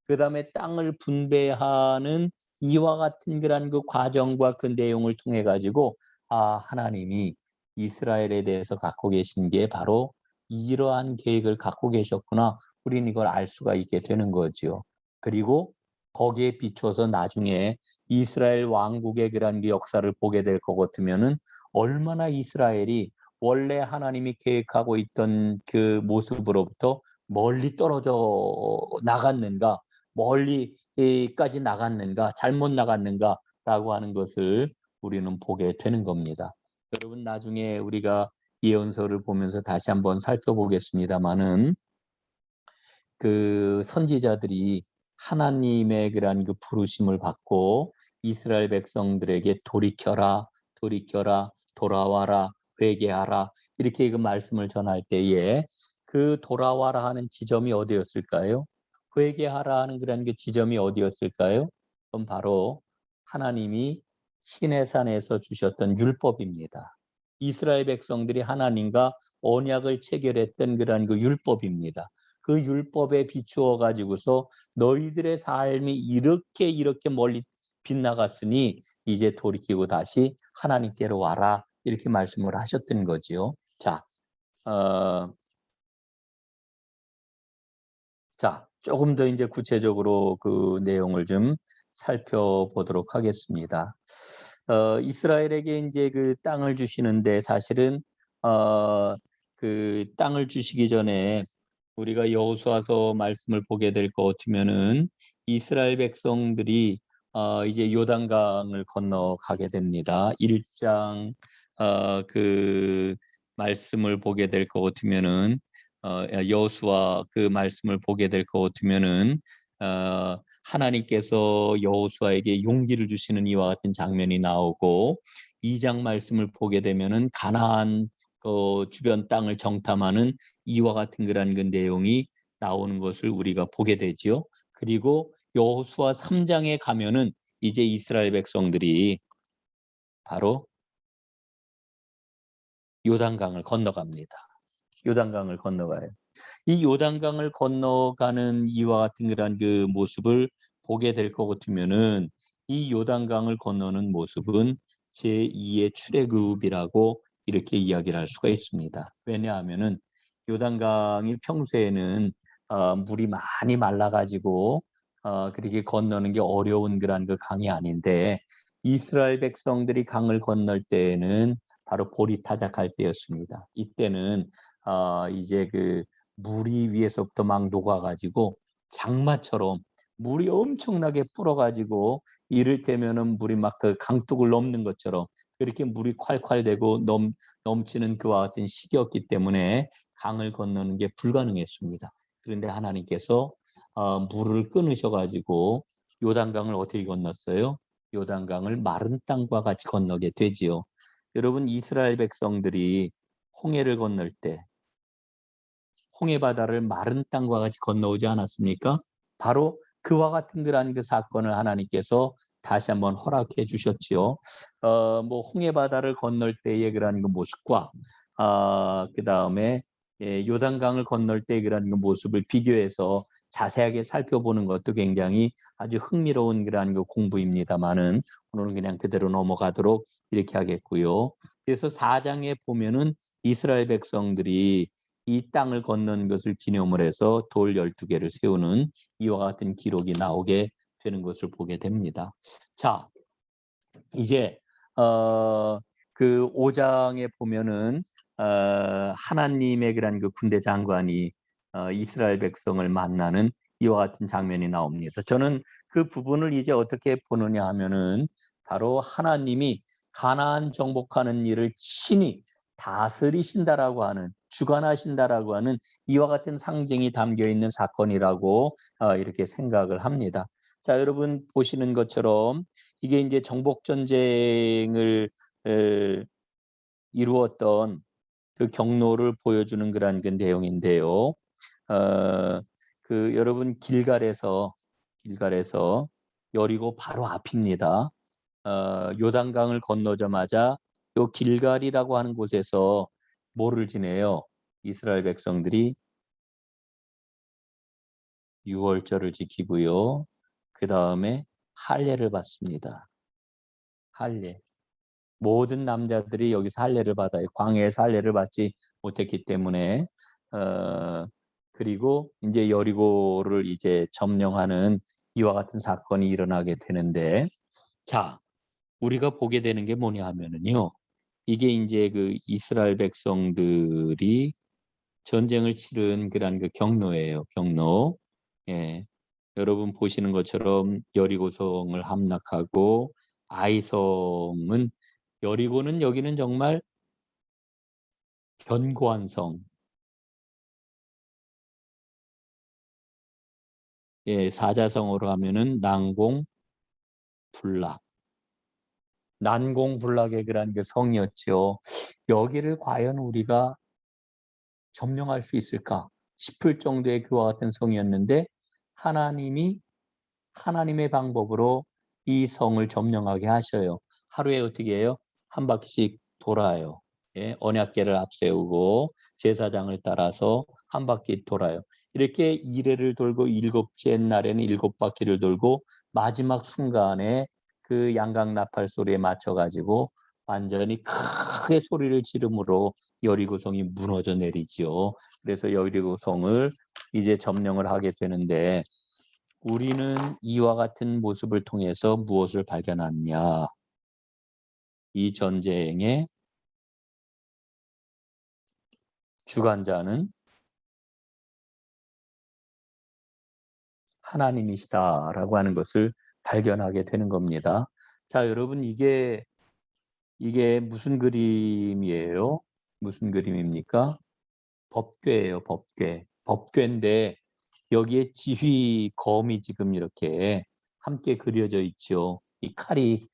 그 다음에 땅을 분배하는 이와 같은 그러한 그 과정과 그 내용을 통해 가지고 하나님이 이스라엘에 대해서 갖고 계신 게 바로 이러한 계획을 갖고 계셨구나. 우리는 이걸 알 수가 있게 되는 거지요. 그리고 거기에 비춰서 나중에 이스라엘 왕국의 그런 역사를 보게 될 것 같으면은 얼마나 이스라엘이 원래 하나님이 계획하고 있던 그 모습으로부터 멀리 떨어져 나갔는가, 멀리까지 나갔는가, 잘못 나갔는가라고 하는 것을 우리는 보게 되는 겁니다. 여러분 나중에 우리가 예언서를 보면서 다시 한번 살펴보겠습니다마는 그 선지자들이 하나님의 그러한 그 부르심을 받고 이스라엘 백성들에게 돌이켜라, 돌이켜라, 돌아와라, 회개하라 이렇게 그 말씀을 전할 때에 그 돌아와라 하는 지점이 어디였을까요? 회개하라 하는 그런 그 지점이 어디였을까요? 그럼 바로 하나님이 시내산에서 주셨던 율법입니다. 이스라엘 백성들이 하나님과 언약을 체결했던 그러한 그 율법입니다. 그 율법에 비추어 가지고서 너희들의 삶이 이렇게 멀리 빗나갔으니 이제 돌이키고 다시 하나님께로 와라 이렇게 말씀을 하셨던 거지요. 자, 조금 더 이제 구체적으로 그 내용을 좀 살펴보도록 하겠습니다. 이스라엘에게 이제 그 땅을 주시는데 사실은 그 땅을 주시기 전에 우리가 여호수아서 말씀을 보게 될 것 같으면은 이스라엘 백성들이 이제 요단강을 건너가게 됩니다. 1장 그 말씀을 보게 될 것 같으면은 여호수아 그 말씀을 보게 될 것 같으면은 하나님께서 여호수아에게 용기를 주시는 이와 같은 장면이 나오고 2장 말씀을 보게 되면은 가나안 주변 땅을 정탐하는 이와 같은 그런 그 내용이 나오는 것을 우리가 보게 되지요. 그리고 여호수아 3장에 가면은 이제 이스라엘 백성들이 바로 요단강을 건너갑니다. 요단강을 건너가요. 이 요단강을 건너가는 이와 같은 그런 그 모습을 보게 될 것 같으면은 이 요단강을 건너는 모습은 제2의 출애굽이라고 이렇게 이야기를 할 수가 있습니다. 왜냐하면은 요단강이 평소에는 물이 많이 말라가지고 그렇게 건너는 게 어려운 그런 그 강이 아닌데 이스라엘 백성들이 강을 건널 때에는 바로 보리타작할 때였습니다. 이때는 이제 그 물이 위에서부터 막 녹아가지고 장마처럼 물이 엄청나게 불어가지고 이를테면은 물이 막 그 강둑을 넘는 것처럼 그렇게 물이 콸콸 되고 넘치는 그와 같은 시기였기 때문에 강을 건너는 게 불가능했습니다. 그런데 하나님께서 물을 끊으셔가지고 요단강을 어떻게 건넜어요? 요단강을 마른 땅과 같이 건너게 되지요. 여러분 이스라엘 백성들이 홍해를 건널 때 홍해 바다를 마른 땅과 같이 건너오지 않았습니까? 바로 그와 같은 그러한 그 사건을 하나님께서 다시 한번 허락해 주셨지요. 뭐 홍해 바다를 건널 때의 그러한 그 모습과 그 다음에 요단강을 건널 때 그러한 그 모습을 비교해서 자세하게 살펴보는 것도 굉장히 아주 흥미로운 그러한 그 공부입니다만은 오늘은 그냥 그대로 넘어가도록 이렇게 하겠고요. 그래서 4장에 보면은 이스라엘 백성들이 이 땅을 건너는 것을 기념을 해서 돌 12개를 세우는 이와 같은 기록이 나오게 되는 것을 보게 됩니다. 자, 이제 그 5장에 보면은 하나님의 그런 그 군대 장관이 이스라엘 백성을 만나는 이와 같은 장면이 나옵니다. 저는 그 부분을 이제 어떻게 보느냐 하면은 바로 하나님이 가나안 정복하는 일을 친히 다스리신다라고 하는 주관하신다라고 하는 이와 같은 상징이 담겨 있는 사건이라고 이렇게 생각을 합니다. 자, 여러분 보시는 것처럼 이게 이제 정복 전쟁을 이루었던 그 경로를 보여주는 그러한 그 내용인데요. 여러분 길갈에서 여리고 바로 앞입니다. 요단강을 건너자마자 요 길갈이라고 하는 곳에서 뭐를 지내요? 이스라엘 백성들이 유월절을 지키고요. 그 다음에 할례를 받습니다. 할례. 모든 남자들이 여기서 할례를 받아요. 광야에서 할례를 받지 못했기 때문에 그리고 이제 여리고를 이제 점령하는 이와 같은 사건이 일어나게 되는데 자, 우리가 보게 되는 게 뭐냐 하면은요. 이게 이제 그 이스라엘 백성들이 전쟁을 치른 그런 그 경로예요. 경로. 예. 여러분 보시는 것처럼 여리고성을 함락하고 아이성은 여리고는 여기는 정말 견고한 성. 예, 사자성어로 하면은 난공불락. 난공불락의 그런 그 성이었죠. 여기를 과연 우리가 점령할 수 있을까 싶을 정도의 그와 같은 성이었는데 하나님이 하나님의 방법으로 이 성을 점령하게 하셔요. 하루에 어떻게 해요? 한 바퀴씩 돌아요. 예, 언약궤를 앞세우고 제사장을 따라서 한 바퀴 돌아요. 이렇게 1회를 돌고 일곱째 날에는 7바퀴를 돌고 마지막 순간에 그 양각 나팔 소리에 맞춰 가지고 완전히 크게 소리를 지름으로 여리고성이 무너져 내리지요. 그래서 여리고성을 이제 점령을 하게 되는데 우리는 이와 같은 모습을 통해서 무엇을 발견하느냐? 이 전쟁의 주관자는 하나님이시다라고 하는 것을 발견하게 되는 겁니다. 자, 여러분 이게 무슨 그림이에요? 무슨 그림입니까? 법궤예요, 법궤. 법궤인데 여기에 지휘검이 지금 이렇게 함께 그려져 있죠. 이 칼이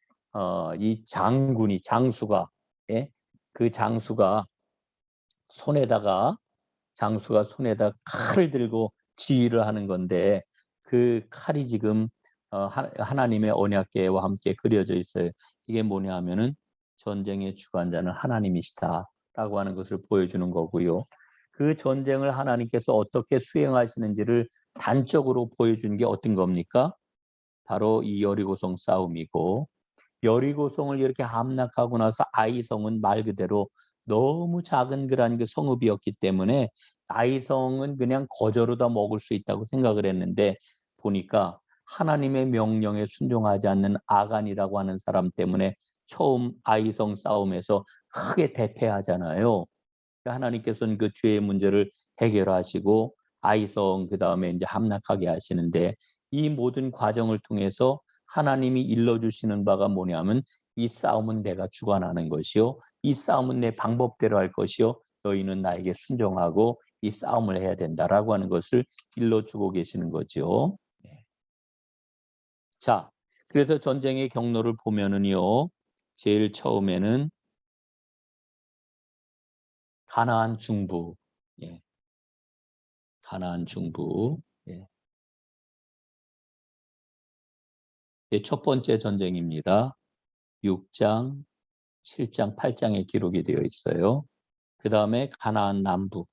이 장군이 장수가 예? 그 장수가 손에다 칼을 들고 지휘를 하는 건데 그 칼이 지금 하나님의 언약궤와 함께 그려져 있어요. 이게 뭐냐 하면은 전쟁의 주관자는 하나님이시다라고 하는 것을 보여주는 거고요. 그 전쟁을 하나님께서 어떻게 수행하시는지를 단적으로 보여준 게 어떤 겁니까? 바로 이 여리고성 싸움이고 여리고성을 이렇게 함락하고 나서 아이성은 말 그대로 너무 작은 그런 그 성읍이었기 때문에 아이성은 그냥 거저로다 먹을 수 있다고 생각을 했는데 보니까 하나님의 명령에 순종하지 않는 아간이라고 하는 사람 때문에 처음 아이성 싸움에서 크게 대패하잖아요. 하나님께서는 그 죄의 문제를 해결하시고 아이성 그다음에 이제 함락하게 하시는데 이 모든 과정을 통해서 하나님이 일러주시는 바가 뭐냐면 이 싸움은 내가 주관하는 것이요. 이 싸움은 내 방법대로 할 것이요. 너희는 나에게 순종하고 이 싸움을 해야 된다라고 하는 것을 일러주고 계시는 거죠. 자, 그래서 전쟁의 경로를 보면은요. 제일 처음에는 가나안 중부. 예, 가나안 중부. 예. 예, 첫 번째 전쟁입니다. 6장, 7장, 8장에 기록이 되어 있어요. 그 다음에 가나안 남부.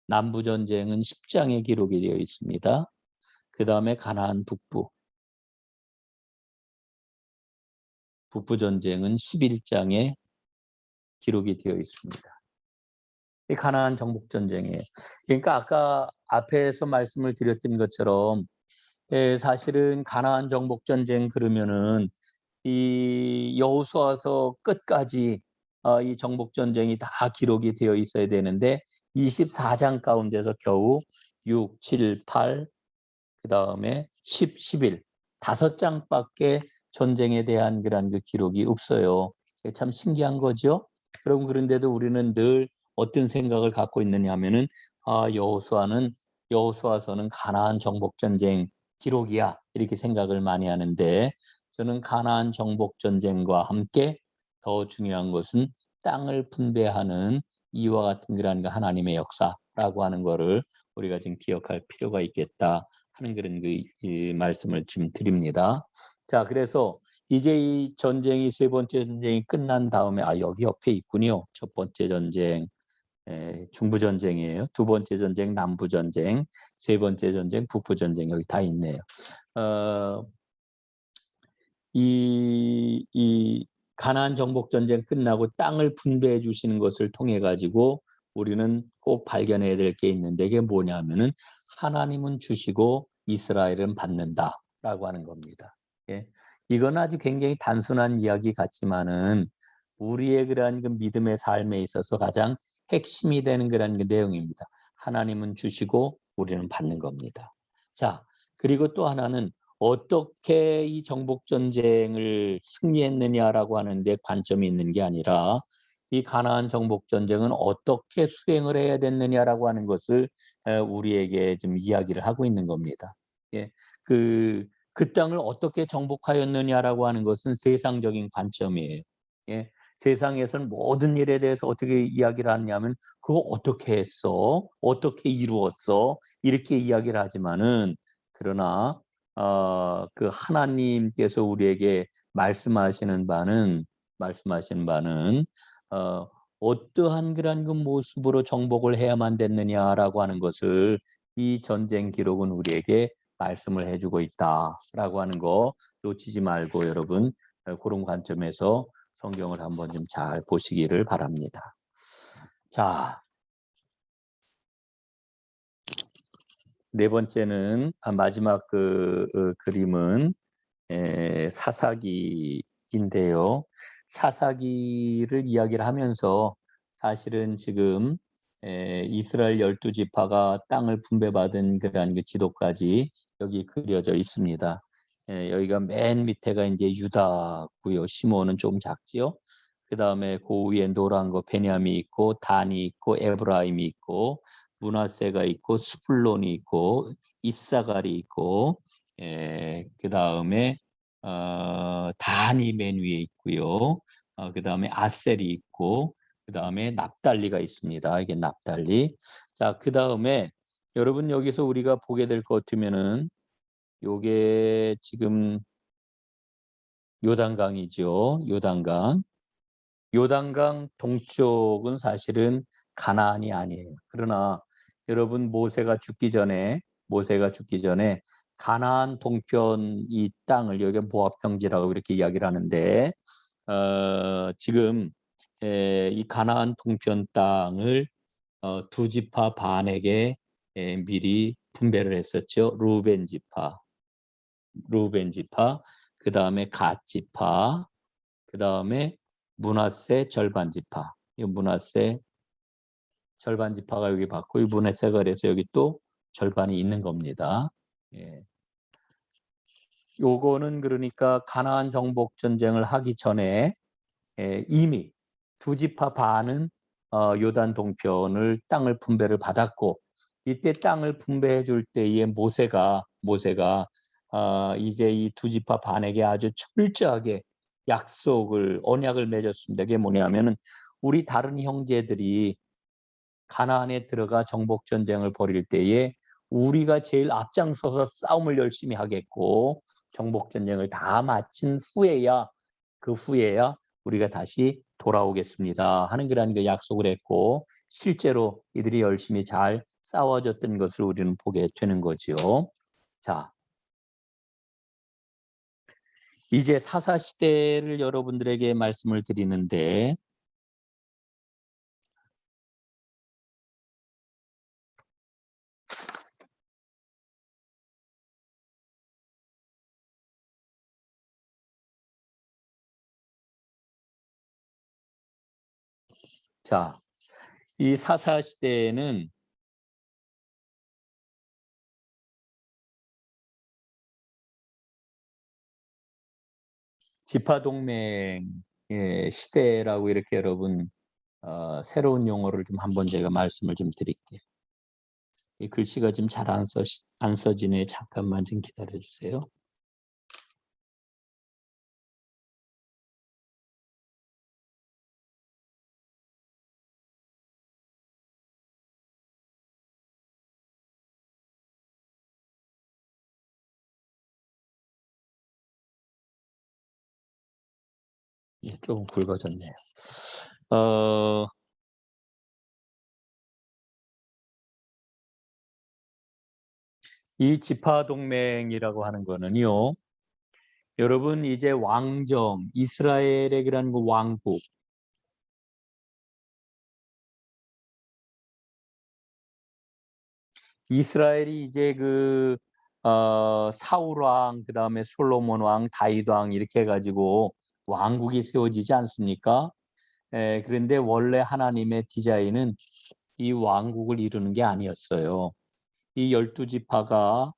남부 전쟁은 10장에 기록이 되어 있습니다. 그 다음에 가나안 북부. 북부 전쟁은 11장에 기록이 되어 있습니다. 이 가나안 정복 전쟁이에요. 그러니까 아까 앞에서 말씀을 드렸던 것처럼 사실은 가나안 정복 전쟁 그러면은 이 여호수아서 끝까지 이 정복 전쟁이 다 기록이 되어 있어야 되는데 24장 가운데서 겨우 6, 7, 8 그다음에 10, 11 다섯 장밖에 전쟁에 대한 그런 그 기록이 없어요. 참 신기한 거죠. 여러분 그런데도 우리는 늘 어떤 생각을 갖고 있느냐 하면은 여호수아서는 가나안 정복 전쟁 기록이야 이렇게 생각을 많이 하는데 저는 가나안 정복 전쟁과 함께 더 중요한 것은 땅을 분배하는 이와 같은 그런 하나님의 역사라고 하는 거를 우리가 지금 기억할 필요가 있겠다 하는 그런 이 말씀을 지금 드립니다. 자, 그래서 이제 이 전쟁이 세 번째 전쟁이 끝난 다음에 여기 옆에 있군요. 첫 번째 전쟁 중부 전쟁이에요. 두 번째 전쟁 남부 전쟁, 세 번째 전쟁 북부 전쟁 여기 다 있네요. 이 가나안 정복 전쟁 끝나고 땅을 분배해 주시는 것을 통해 가지고 우리는 꼭 발견해야 될 게 있는데 이게 뭐냐면은 하나님은 주시고 이스라엘은 받는다라고 하는 겁니다. 예. 이건 아주 굉장히 단순한 이야기 같지만은 우리의 그러한 그 믿음의 삶에 있어서 가장 핵심이 되는 그런 그 내용입니다. 하나님은 주시고 우리는 받는 겁니다. 자, 그리고 또 하나는 어떻게 이 정복 전쟁을 승리했느냐라고 하는데 관점이 있는 게 아니라 이 가나안 정복 전쟁은 어떻게 수행을 해야 됐느냐라고 하는 것을 우리에게 좀 이야기를 하고 있는 겁니다. 예. 그 땅을 어떻게 정복하였느냐라고 하는 것은 세상적인 관점이에요. 예. 세상에서는 모든 일에 대해서 어떻게 이야기를 하냐면 그거 어떻게 했어? 어떻게 이루었어? 이렇게 이야기를 하지만은 그러나 그 하나님께서 우리에게 말씀하시는 바는 어떠한 그런 그 모습으로 정복을 해야만 됐느냐라고 하는 것을 이 전쟁 기록은 우리에게 말씀을 해주고 있다라고 하는 거 놓치지 말고 여러분 그런 관점에서 성경을 한번 좀 잘 보시기를 바랍니다. 자, 네 번째는 마지막 그림은 사사기인데요. 사사기를 이야기를 하면서 사실은 지금 이스라엘 12지파가 땅을 분배받은 그러한 그 지도까지 여기 그려져 있습니다. 여기가 맨 밑에가 이제 유다고요. 시몬은 좀 작지요. 그 다음에 그 위에 노란 거 베냐미 있고 단이 있고 에브라임이 있고 므낫세가 있고 스불론이 있고 이사갈이 있고 그 다음에 단이 맨 위에 있고요. 그 다음에 아셀이 있고 그 다음에 납달리가 있습니다. 이게 납달리. 자, 그 다음에 여러분 여기서 우리가 보게 될 것 같으면은 요게 지금 요단강이죠. 요단강. 요단강 동쪽은 사실은 가나안이 아니에요. 그러나 여러분 모세가 죽기 전에 가나안 동편 이 땅을 여기가 모압 평지라고 이렇게 이야기를 하는데 지금 이 가나안 동편 땅을 두 지파 반에게 미리 분배를 했었죠. 루벤 지파, 그 다음에 갓 지파, 그 다음에 므낫세 절반 지파. 이 므낫세 절반 지파가 여기 받고 이 므낫세가 그래서 여기 또 절반이 있는 겁니다. 예. 요거는 그러니까 가나안 정복 전쟁을 하기 전에 이미 두 지파 반은 요단 동편을 땅을 분배를 받았고 이때 땅을 분배해 줄 때에 모세가 이제 이 두 지파 반에게 아주 철저하게 언약을 맺었습니다. 그게 뭐냐면은 우리 다른 형제들이 가나안에 들어가 정복 전쟁을 벌일 때에 우리가 제일 앞장서서 싸움을 열심히 하겠고 정복 전쟁을 다 마친 후에야 우리가 다시 돌아오겠습니다 하는 그런 그 약속을 했고 실제로 이들이 열심히 잘 싸워줬던 것을 우리는 보게 되는 거죠. 자, 이제 사사 시대를 여러분들에게 말씀을 드리는데 자, 이 사사 시대에는 지파동맹의 시대라고 이렇게 여러분 새로운 용어를 좀 한번 제가 말씀을 좀 드릴게요. 이 글씨가 좀 잘 안 써지네. 잠깐만 좀 기다려 주세요. 예, 조금 굵어졌네요. 이 지파동맹이라고 하는 거는요. 여러분 이제 이스라엘의 그런 그 왕국 이스라엘이 이제 사울 왕, 그 다음에 솔로몬 왕, 다윗 왕 이렇게 해가지고 왕국이 세워지지 않습니까? 그런데 원래 하나님의 디자인은 이 왕국을 이루는 게 아니었어요. 이 열두 지파가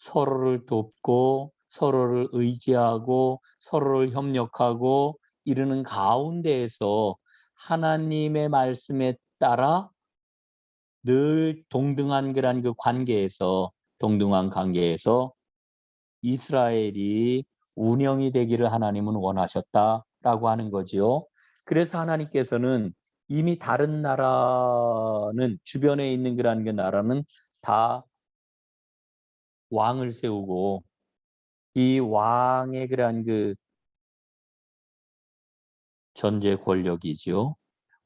서로를 돕고 서로를 의지하고 서로를 협력하고 이러는 가운데에서 하나님의 말씀에 따라 늘 동등한 그 관계에서 동등한 관계에서 이스라엘이 운영이 되기를 하나님은 원하셨다라고 하는 거지요. 그래서 하나님께서는 이미 다른 나라는 주변에 있는 그 나라는 다 왕을 세우고 이 왕의 그 전제 권력이지요.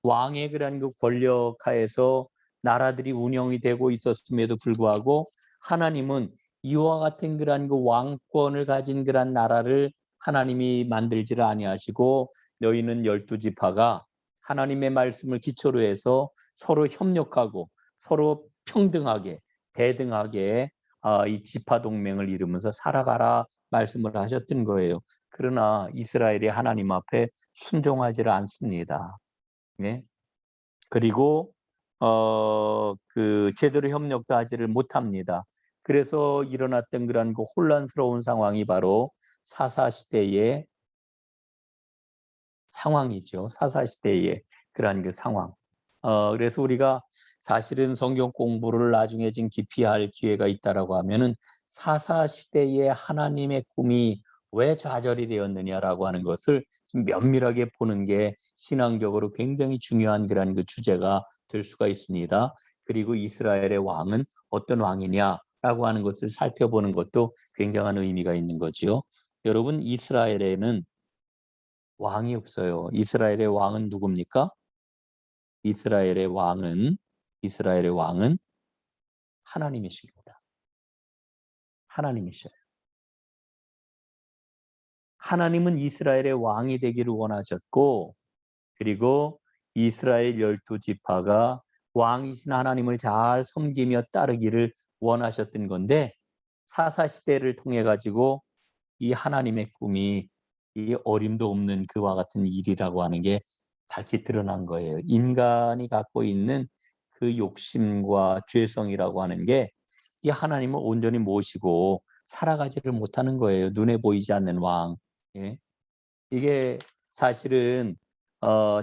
왕의 그 권력 하에서 나라들이 운영이 되고 있었음에도 불구하고 하나님은 이와 같은 그 왕권을 가진 나라를 하나님이 만들지를 아니하시고 너희는 12지파가 하나님의 말씀을 기초로 해서 서로 협력하고 서로 평등하게 대등하게 이 지파 동맹을 이루면서 살아가라 말씀을 하셨던 거예요. 그러나 이스라엘이 하나님 앞에 순종하지를 않습니다. 네. 그리고 제대로 협력도 하지를 못합니다. 그래서 일어났던 그런 그 혼란스러운 상황이 바로 사사 시대의 상황이죠. 사사 시대의 그러한 그 상황. 그래서 우리가 사실은 성경 공부를 나중에 좀 깊이 할 기회가 있다라고 하면은 사사 시대의 하나님의 꿈이 왜 좌절이 되었느냐라고 하는 것을 좀 면밀하게 보는 게 신앙적으로 굉장히 중요한 그런 그 주제가 될 수가 있습니다. 그리고 이스라엘의 왕은 어떤 왕이냐라고 하는 것을 살펴보는 것도 굉장한 의미가 있는 거지요. 여러분, 이스라엘에는 왕이 없어요. 이스라엘의 왕은 누굽니까? 이스라엘의 왕은 하나님이십니다. 하나님이셔요. 하나님은 이스라엘의 왕이 되기를 원하셨고, 그리고 이스라엘 12지파가 왕이신 하나님을 잘 섬기며 따르기를 원하셨던 건데, 사사시대를 통해 가지고 이 하나님의 꿈이 이 어림도 없는 그와 같은 일이라고 하는 게 밝히 드러난 거예요. 인간이 갖고 있는 그 욕심과 죄성이라고 하는 게 이 하나님을 온전히 모시고 살아가지를 못하는 거예요. 눈에 보이지 않는 왕. 예. 이게 사실은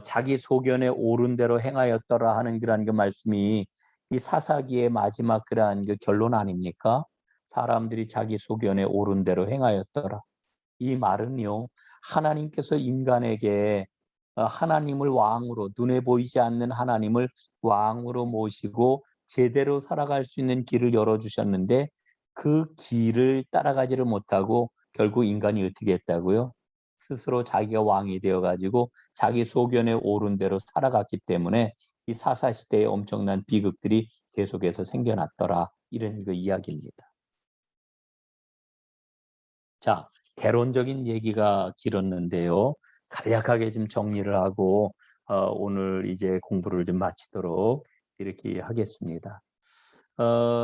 자기 소견에 옳은 대로 행하였더라 하는 그러한 그 말씀이 이 사사기의 마지막 그러한 그 결론 아닙니까? 사람들이 자기 소견에 옳은 대로 행하였더라. 이 말은요, 하나님께서 인간에게 하나님을 왕으로, 눈에 보이지 않는 하나님을 왕으로 모시고 제대로 살아갈 수 있는 길을 열어주셨는데 그 길을 따라가지를 못하고 결국 인간이 어떻게 했다고요? 스스로 자기가 왕이 되어가지고 자기 소견에 옳은 대로 살아갔기 때문에 이 사사시대에 엄청난 비극들이 계속해서 생겨났더라. 이런 그 이야기입니다. 자, 개론적인 얘기가 길었는데요. 간략하게 좀 정리를 하고 오늘 이제 공부를 좀 마치도록 이렇게 하겠습니다.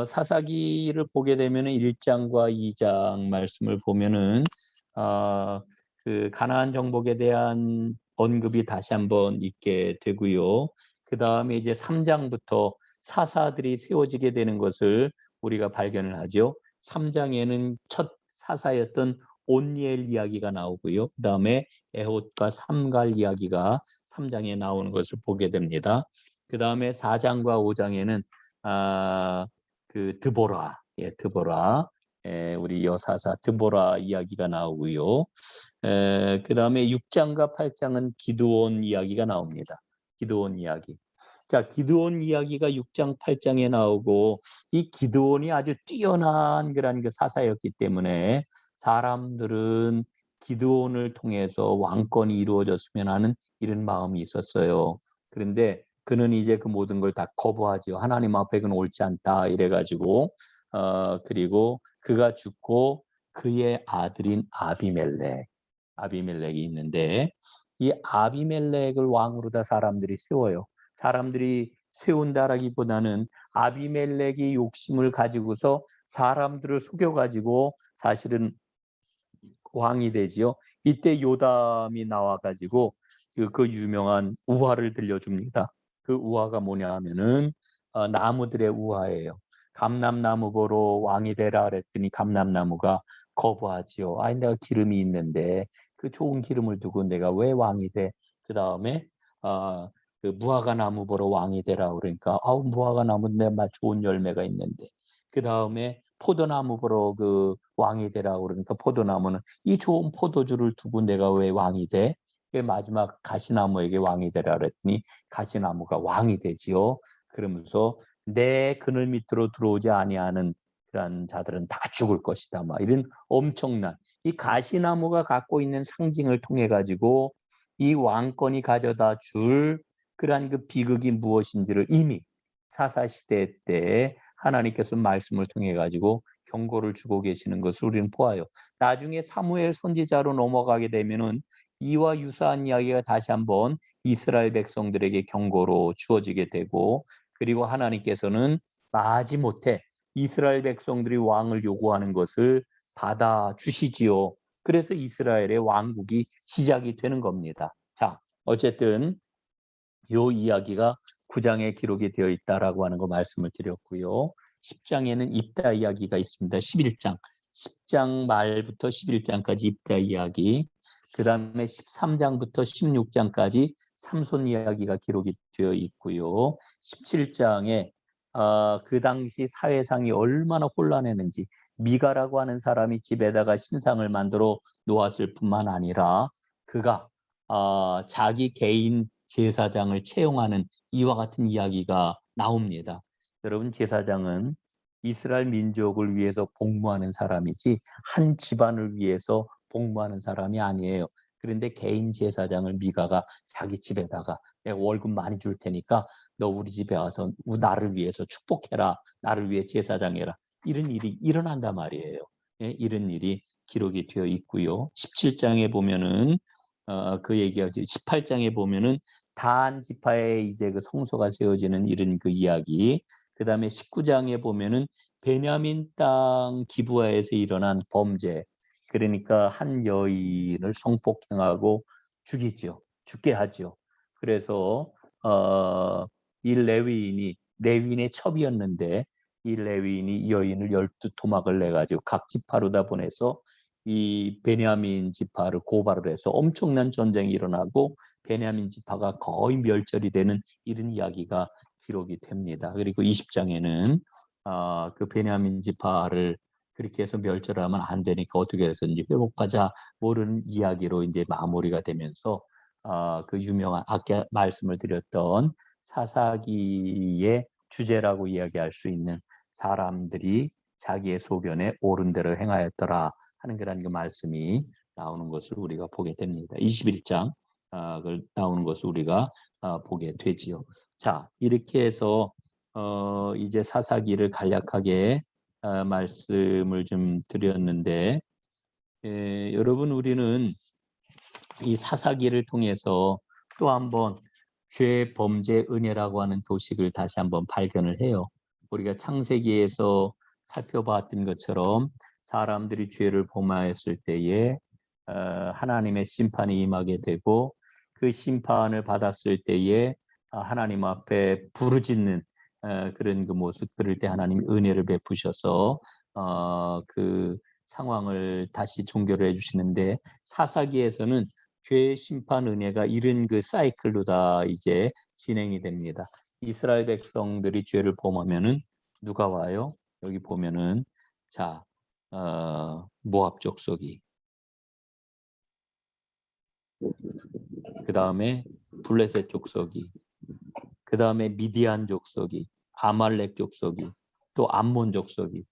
사사기를 보게 되면 1장과 2장 말씀을 보면은 그 가나안 정복에 대한 언급이 다시 한번 있게 되고요. 그 다음에 이제 3장부터 사사들이 세워지게 되는 것을 우리가 발견을 하죠. 3장에는 첫 사사였던 온니엘 이야기가 나오고요. 그 다음에 에hod과 삼갈 이야기가 3장에 나오는 것을 보게 됩니다. 그 다음에 4장과 5장에는 그 드보라, 드보라, 우리 여사사 드보라 이야기가 나오고요. 그 다음에 6장과 8장은 기드온 이야기가 나옵니다. 기드온 이야기. 자, 기드온 이야기가 6장, 8장에 나오고 이 기드온이 아주 뛰어난 그런 그 사사였기 때문에 사람들은 기드온을 통해서 왕권이 이루어졌으면 하는 이런 마음이 있었어요. 그런데 그는 이제 그 모든 걸 다 거부하죠. 하나님 앞에 그는 옳지 않다 이래가지고 그리고 그가 죽고 그의 아들인 아비멜렉이 있는데 이 아비멜렉을 왕으로 다 사람들이 세워요. 사람들이 세운다라기보다는 아비멜렉이 욕심을 가지고서 사람들을 속여가지고 사실은 왕이 되지요. 이때 요담이 나와가지고 그 유명한 우화를 들려줍니다. 그 우화가 뭐냐 하면은 나무들의 우화예요. 감람나무 보러 왕이 되라 그랬더니 감람나무가 거부하지요. 아니 내가 기름이 있는데 그 좋은 기름을 두고 내가 왜 왕이 돼? 그다음에 그 무화과 나무 보러 왕이 되라 그러니까 아우 무화과 나무인데 막 좋은 열매가 있는데 그다음에 포도나무 보러 그 왕이 되라 그러니까 포도나무는 이 좋은 포도주를 두고 내가 왜 왕이 돼? 그 마지막 가시나무에게 왕이 되라 그랬더니 가시나무가 왕이 되지요. 그러면서 내 그늘 밑으로 들어오지 아니하는 그런 자들은 다 죽을 것이다. 막 이런 엄청난 이 가시나무가 갖고 있는 상징을 통해 가지고 이 왕권이 가져다 줄 그러한 그 비극이 무엇인지를 이미 사사시대 때 하나님께서 말씀을 통해 가지고 경고를 주고 계시는 것을 우리는 보아요. 나중에 사무엘 선지자로 넘어가게 되면은 이와 유사한 이야기가 다시 한번 이스라엘 백성들에게 경고로 주어지게 되고 그리고 하나님께서는 마지못해 이스라엘 백성들이 왕을 요구하는 것을 받아주시지요. 그래서 이스라엘의 왕국이 시작이 되는 겁니다. 자, 어쨌든 요 이야기가 9장에 기록이 되어 있다라고 하는 거 말씀을 드렸고요. 10장에는 입다 이야기가 있습니다. 11장. 10장 말부터 11장까지 입다 이야기. 그다음에 13장부터 16장까지 삼손 이야기가 기록이 되어 있고요. 17장에 그 당시 사회상이 얼마나 혼란했는지 미가라고 하는 사람이 집에다가 신상을 만들어 놓았을 뿐만 아니라 그가 자기 개인 제사장을 채용하는 이와 같은 이야기가 나옵니다. 여러분 제사장은 이스라엘 민족을 위해서 복무하는 사람이지 한 집안을 위해서 복무하는 사람이 아니에요. 그런데 개인 제사장을 미가가 자기 집에다가 내가 월급 많이 줄 테니까 너 우리 집에 와서 나를 위해서 축복해라. 나를 위해 제사장해라. 이런 일이 일어난단 말이에요. 예, 이런 일이 기록이 되어 있고요. 17장에 보면은 그 얘기하지. 18장에 보면은 단 지파에 이제 그 성소가 세워지는 이런 그 이야기. 그다음에 19장에 보면은 베냐민 땅 기브아에서 일어난 범죄. 그러니까 한 여인을 성폭행하고 죽이죠. 죽게 하죠. 그래서 이 레위인의 첩이었는데 이 레위인이 이 여인을 12토막을 내 가지고 각 지파로다 보내서 이 베냐민 지파를 고발을 해서 엄청난 전쟁이 일어나고 베냐민 지파가 거의 멸절이 되는 이런 이야기가 기록이 됩니다. 그리고 20장에는 그 베냐민 지파를 그렇게 해서 멸절하면 안 되니까 어떻게 해서 이제 회복하자 모르는 이야기로 이제 마무리가 되면서 그 유명한 아까 말씀을 드렸던 사사기의 주제라고 이야기할 수 있는 사람들이 자기의 소견에 옳은 대로 행하였더라 하는 그런 그 말씀이 나오는 것을 우리가 보게 됩니다. 21장 그 나오는 것을 우리가 보게 되지요. 자, 이렇게 해서 이제 사사기를 간략하게 말씀을 좀 드렸는데 여러분 우리는 이 사사기를 통해서 또 한번 죄, 범죄, 은혜라고 하는 도식을 다시 한번 발견을 해요. 우리가 창세기에서 살펴봤던 것처럼 사람들이 죄를 범하였을 때에 하나님의 심판이 임하게 되고 그 심판을 받았을 때에 하나님 앞에 부르짖는 그런 그 모습 그럴 때 하나님이 은혜를 베푸셔서 그 상황을 다시 종결을 해주시는데 사사기에서는 죄 심판 은혜가 이런 그 사이클로 다 이제 진행이 됩니다. 이스라엘 백성들이 죄를 범하면은 누가 와요? 여기 보면은 자 모압 족속이 그 다음에 블레셋 족속이 그 다음에 미디안 족속이 아말렉 족속이 또 암몬 족속이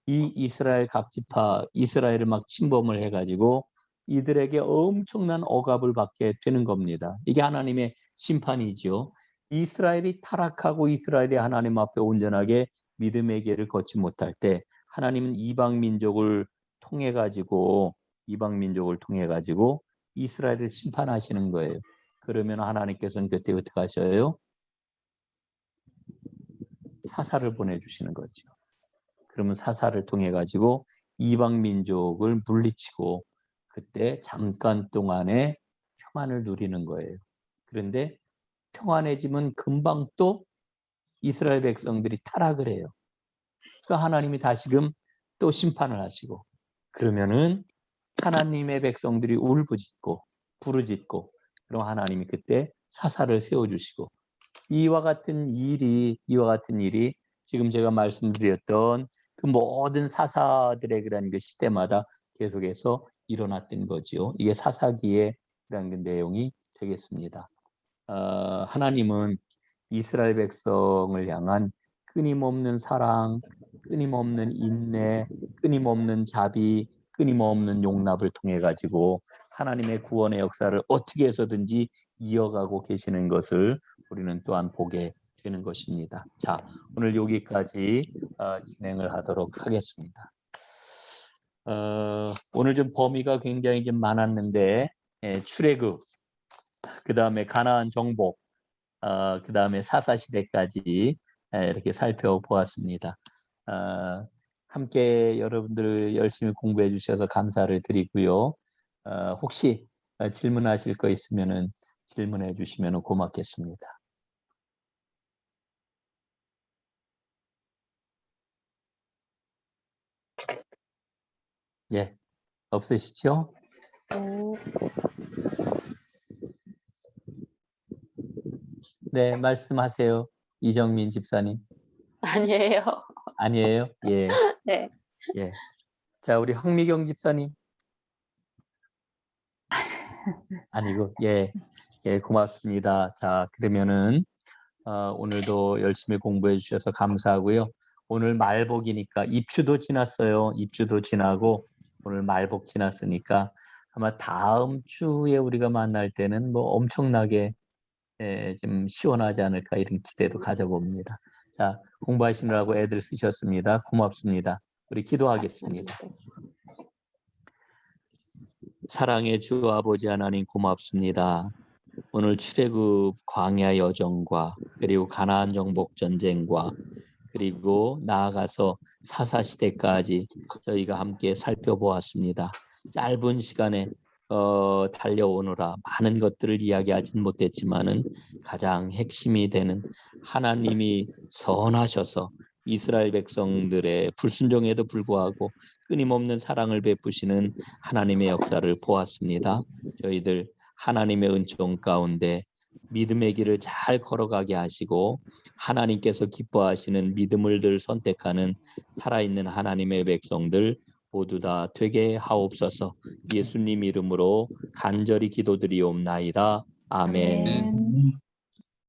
이 이스라엘 각 지파 이스라엘을 막 침범을 해가지고 이들에게 엄청난 억압을 받게 되는 겁니다. 이게 하나님의 심판이죠. 이스라엘이 타락하고 이스라엘이 하나님 앞에 온전하게 믿음의 길을 걷지 못할 때 하나님은 이방 민족을 통해 가지고 이스라엘을 심판하시는 거예요. 그러면 하나님께서는 그때 어떻게 하셔요? 사사를 보내주시는 거죠. 그러면 사사를 통해 가지고 이방 민족을 물리치고 그때 잠깐 동안의 평안을 누리는 거예요. 그런데 평안해지면 금방 또 이스라엘 백성들이 타락을 해요. 그 하나님이 다시금 또 심판을 하시고 그러면은 하나님의 백성들이 울부짖고 부르짖고 그럼 하나님이 그때 사사를 세워주시고 이와 같은 일이 지금 제가 말씀드렸던 그 모든 사사들의 그런 그 시대마다 계속해서 일어났던 거지요. 이게 사사기의 그런 그 내용이 되겠습니다. 하나님은 이스라엘 백성을 향한 끊임없는 사랑, 끊임없는 인내, 끊임없는 자비, 끊임없는 용납을 통해 가지고 하나님의 구원의 역사를 어떻게 해서든지 이어가고 계시는 것을 우리는 또한 보게 되는 것입니다. 자, 오늘 여기까지 진행을 하도록 하겠습니다. 오늘 좀 범위가 굉장히 좀 많았는데 출애굽, 그 다음에 가나안 정복, 그 다음에 사사시대까지 이렇게 살펴보았습니다. 함께 여러분들 열심히 공부해 주셔서 감사를 드리고요. 혹시 질문하실 거 있으면은 질문해 주시면 고맙겠습니다. 예, 없으시죠? 네, 말씀하세요. 이정민 집사님.
아니에요.
아니에요? 예.
네.
예. 자, 우리 황미경 집사님. 아니고, 예. 예, 고맙습니다. 자, 그러면은 오늘도 열심히 공부해 주셔서 감사하고요. 오늘 말복이니까 입추도 지났어요. 입추도 지나고 오늘 말복 지났으니까 아마 다음 주에 우리가 만날 때는 뭐 엄청나게 좀 시원하지 않을까 이런 기대도 가져봅니다. 자, 공부하시느라고 애들 쓰셨습니다. 고맙습니다. 우리 기도하겠습니다. 사랑의 주 아버지 하나님 고맙습니다. 오늘 출애굽 광야 여정과 그리고 가나안 정복 전쟁과 그리고 나아가서 사사시대까지 저희가 함께 살펴보았습니다. 짧은 시간에 달려오느라 많은 것들을 이야기하진 못했지만은 가장 핵심이 되는 하나님이 선하셔서 이스라엘 백성들의 불순종에도 불구하고 끊임없는 사랑을 베푸시는 하나님의 역사를 보았습니다. 저희들 하나님의 은총 가운데 믿음의 길을 잘 걸어가게 하시고 하나님께서 기뻐하시는 믿음을 늘 선택하는 살아있는 하나님의 백성들 모두 다 되게 하옵소서. 예수님 이름으로 간절히 기도드리옵나이다. 아멘.